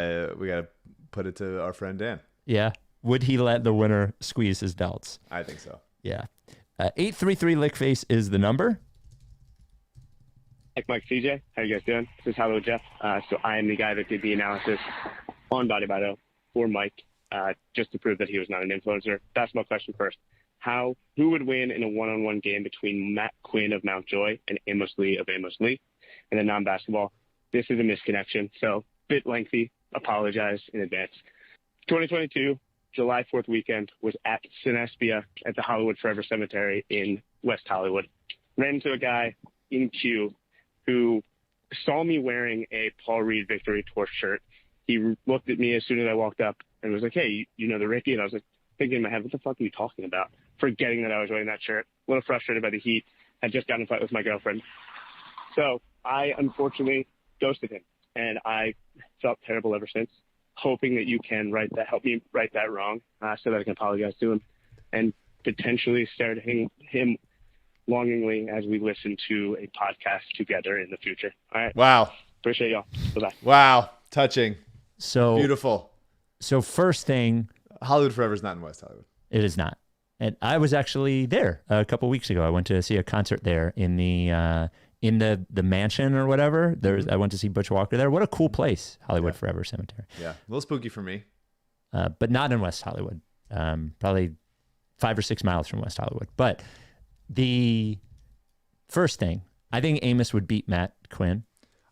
got to put it to our friend Dan. Yeah. Would he let the winner squeeze his delts? I think so. Yeah. 833 Lickface is the number. Mike CJ, how you guys doing? This is Hello Jeff. So I am the guy that did the analysis on BodyBio for Mike, just to prove that he was not an influencer. That's my question first. Who would win in a one-on-one game between Matt Quinn of Mountjoy and Amos Lee of Amos Lee? And then non-basketball, this is a misconnection, so bit lengthy. Apologize in advance. 2022, July 4th weekend, was at Sinespia at the Hollywood Forever Cemetery in West Hollywood. Ran into a guy in queue who saw me wearing a Paul Reed Victory Tour shirt. He looked at me as soon as I walked up and was like, hey, you know the Ricky? And I was like, thinking in my head, what the fuck are you talking about? Forgetting that I was wearing that shirt. A little frustrated by the heat. Had just gotten in a fight with my girlfriend. So I unfortunately ghosted him. And I felt terrible ever since. Hoping that you can help me right that wrong so that I can apologize to him and potentially stare at him longingly as we listen to a podcast together in the future. All right. Wow. Appreciate y'all. Bye-bye. Wow. Touching. So Beautiful. So first thing, Hollywood Forever is not in West Hollywood. it is not. And I was actually there a couple weeks ago. I went to see a concert there in the mansion or whatever. I went to see Butch Walker there. What a cool place, Hollywood Forever Cemetery. Yeah. A little spooky for me. But not in West Hollywood. Probably 5 or 6 miles from West Hollywood. But the first thing, I think Amos would beat Matt Quinn.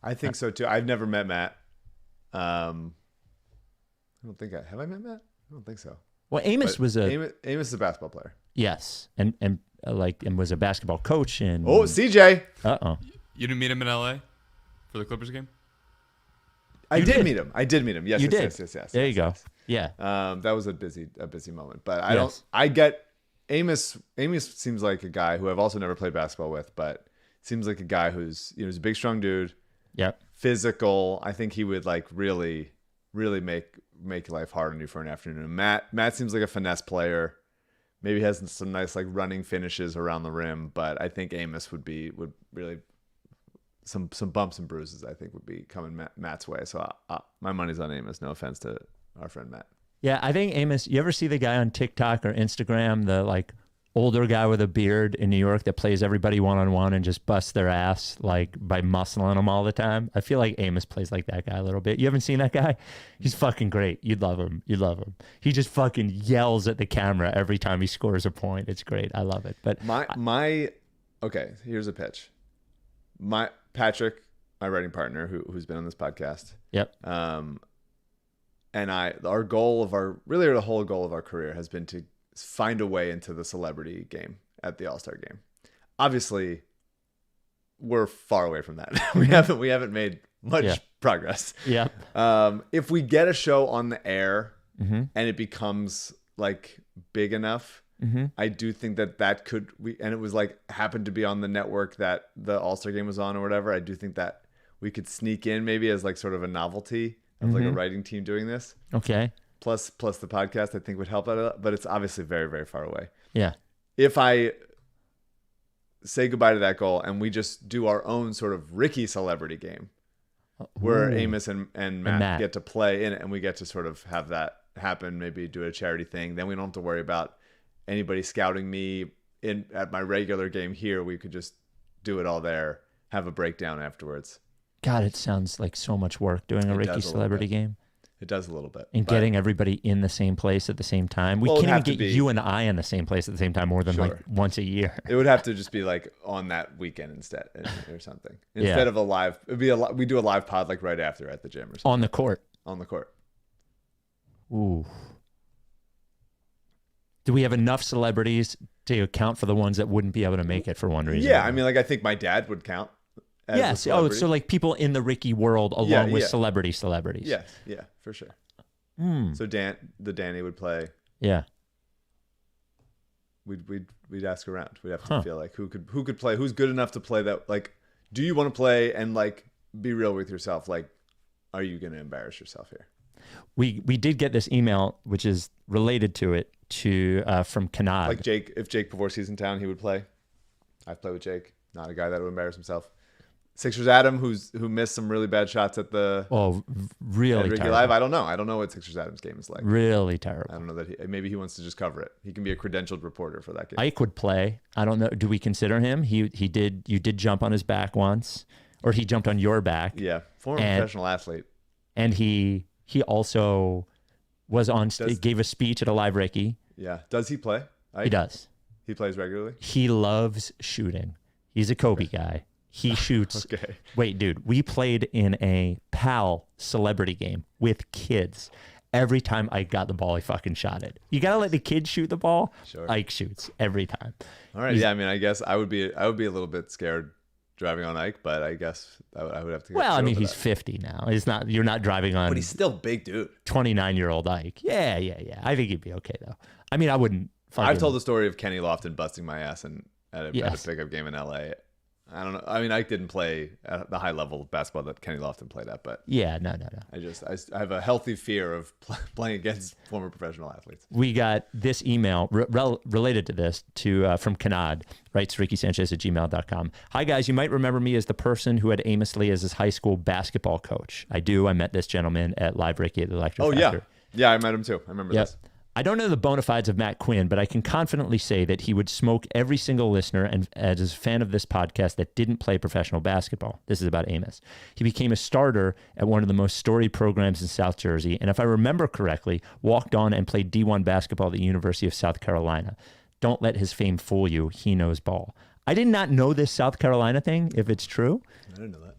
I think so too. I've never met Matt. I don't think have I met Matt? I don't think so. Well, Amos But was Amos is a basketball player. yes, and was a basketball coach and Oh, CJ. You didn't meet him in LA for the Clippers game? I did meet him. Yes, You yes, did. yes. There you go. yes. Yeah. That was a busy moment, but Yes. I get Amos. Amos seems like a guy who I've also never played basketball with, but seems like a guy who's he's a big, strong dude. Yep. Physical. I think he would like really make life hard on you for an afternoon. And Matt seems like a finesse player. Maybe has some nice like running finishes around the rim, but I think Amos would really some bumps and bruises. I think would be coming Matt's way. So my money's on Amos. No offense to our friend Matt. Yeah, I think Amos. You ever see the guy on TikTok or Instagram, the like older guy with a beard in New York that plays everybody one-on-one and just busts their ass like by muscling them all the time? I feel like Amos plays like that guy a little bit. You haven't seen that guy? He's fucking great. You'd love him. He just fucking yells at the camera every time he scores a point. It's great. I love it. But okay, here's a pitch. Patrick, my writing partner who's been on this podcast. Yep. And the whole goal of our career has been to find a way into the celebrity game at the All-Star game. Obviously, we're far away from that. we haven't made much progress. Yep. If we get a show on the air Mhm. and it becomes like big enough, Mhm. I do think that could and it was like happened to be on the network that the All-Star game was on or whatever. I do think that we could sneak in maybe as like sort of a novelty of like a writing team doing this. Okay. Plus the podcast I think would help out a lot, but it's obviously very, very far away. Yeah. If I say goodbye to that goal and we just do our own sort of Ricky celebrity game where Ooh. Amos and Matt get to play in it and we get to sort of have that happen, maybe do a charity thing. Then we don't have to worry about anybody scouting me at my regular game here. We could just do it all there, have a breakdown afterwards. God, it sounds like so much work doing a It Ricky does a little celebrity bit. game. It does a little bit. And but getting everybody in the same place at the same time. We Well, it'd can't have to even get be- you and I in the same place at the same time more than Sure. like once a year. It would have to just be like on that weekend instead or something. Yeah. Instead of a live, we do a live pod like right after at the gym or something. On the court. On the court. Ooh. Do we have enough celebrities to account for the ones that wouldn't be able to make it for one reason? Yeah, I mean, like I think my dad would count. As a Yes. Oh, celebrity. so like people in the Ricky world along Yeah, with yeah. celebrities. Yes, yeah, for sure. Hmm. So Danny would play. Yeah. We'd ask around. We'd have to feel like who could play, who's good enough to play that. Like, do you want to play and like be real with yourself? Like, are you going to embarrass yourself here? We did get this email, which is related to it, from Kanad. Like Jake, if Jake Pavorsky's in town, he would play. I'd play with Jake. Not a guy that would embarrass himself. Sixers Adam, who missed some really bad shots at the really Ricky terrible. Live. I don't know what Sixers Adam's game is like. Really terrible. I don't know that maybe he wants to just cover it. He can be a credentialed reporter for that game. Ike would play. I don't know. Do we consider him? You did jump on his back once, or he jumped on your back. Yeah, former professional athlete. And he also was on. Gave a speech at a live Ricky. Yeah. Does he play? He does. He plays regularly? He loves shooting. He's a Kobe guy. He shoots. Okay. Wait, dude, we played in a PAL celebrity game with kids. Every time Ike got the ball, he fucking shot it. You got to let the kid shoot the ball. Sure. Ike shoots every time. All right. Yeah. I mean, I guess I would be a little bit scared driving on Ike, but I guess I would have to. Well, I mean, he's that. 50 now. He's not. You're not driving on. But he's still big, dude. 29-year-old Ike. Yeah. I think he'd be okay though. I mean, I wouldn't. I've told the story of Kenny Lofton busting my ass at a Yes. pickup game in LA. I don't know. I mean, Ike didn't play at the high level of basketball that Kenny Lofton played at, but Yeah. No. I have a healthy fear of playing against former professional athletes. We got this email related to this from Kanad, writes RickySanchez@gmail.com. Hi, guys. You might remember me as the person who had Amos Lee as his high school basketball coach. I do. I met this gentleman at Live Ricky at the Electric Oh, Factory. yeah. Yeah, I met him too. I remember this. I don't know the bona fides of Matt Quinn, but I can confidently say that he would smoke every single listener and as a fan of this podcast that didn't play professional basketball. This is about Amos. He became a starter at one of the most storied programs in South Jersey, and if I remember correctly, walked on and played D1 basketball at the University of South Carolina. Don't let his fame fool you. He knows ball. I did not know this South Carolina thing, if it's true. I didn't know that.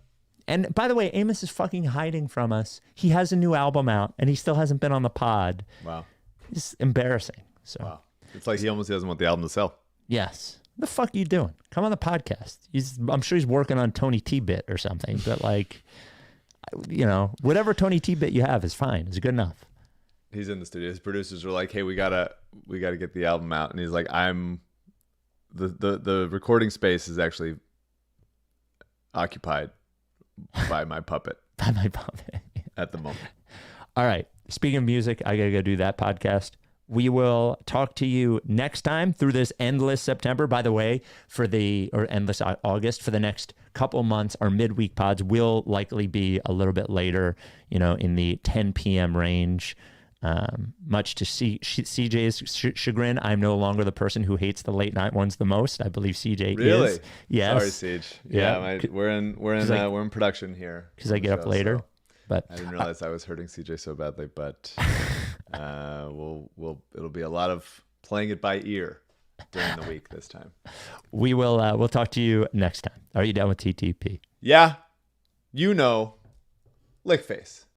And by the way, Amos is fucking hiding from us. He has a new album out, and he still hasn't been on the pod. Wow. It's embarrassing. So, Wow. It's like he almost doesn't want the album to sell. yes. What the fuck are you doing? Come on the podcast. I'm sure he's working on Tony T bit or something, but like, whatever Tony T bit you have is fine. It's good enough. He's in the studio. His producers were like, "Hey, we gotta get the album out," and he's like, "I'm the recording space is actually occupied by my puppet By my puppet. at the moment." All right. Speaking of music, I gotta go do that podcast. We will talk to you next time through this endless September. By the way, or endless August, for the next couple months, our midweek pods will likely be a little bit later, in the 10 p.m. range. Much to CJ's chagrin, I'm no longer the person who hates the late night ones the most. I believe CJ Really? is. Yes. Sorry, Siege. Yeah, we're in production here Because I get up later. But I didn't realize I was hurting CJ so badly, but it'll be a lot of playing it by ear during the week this time. we'll talk to you next time. Are you done with TTP? Yeah, lick face.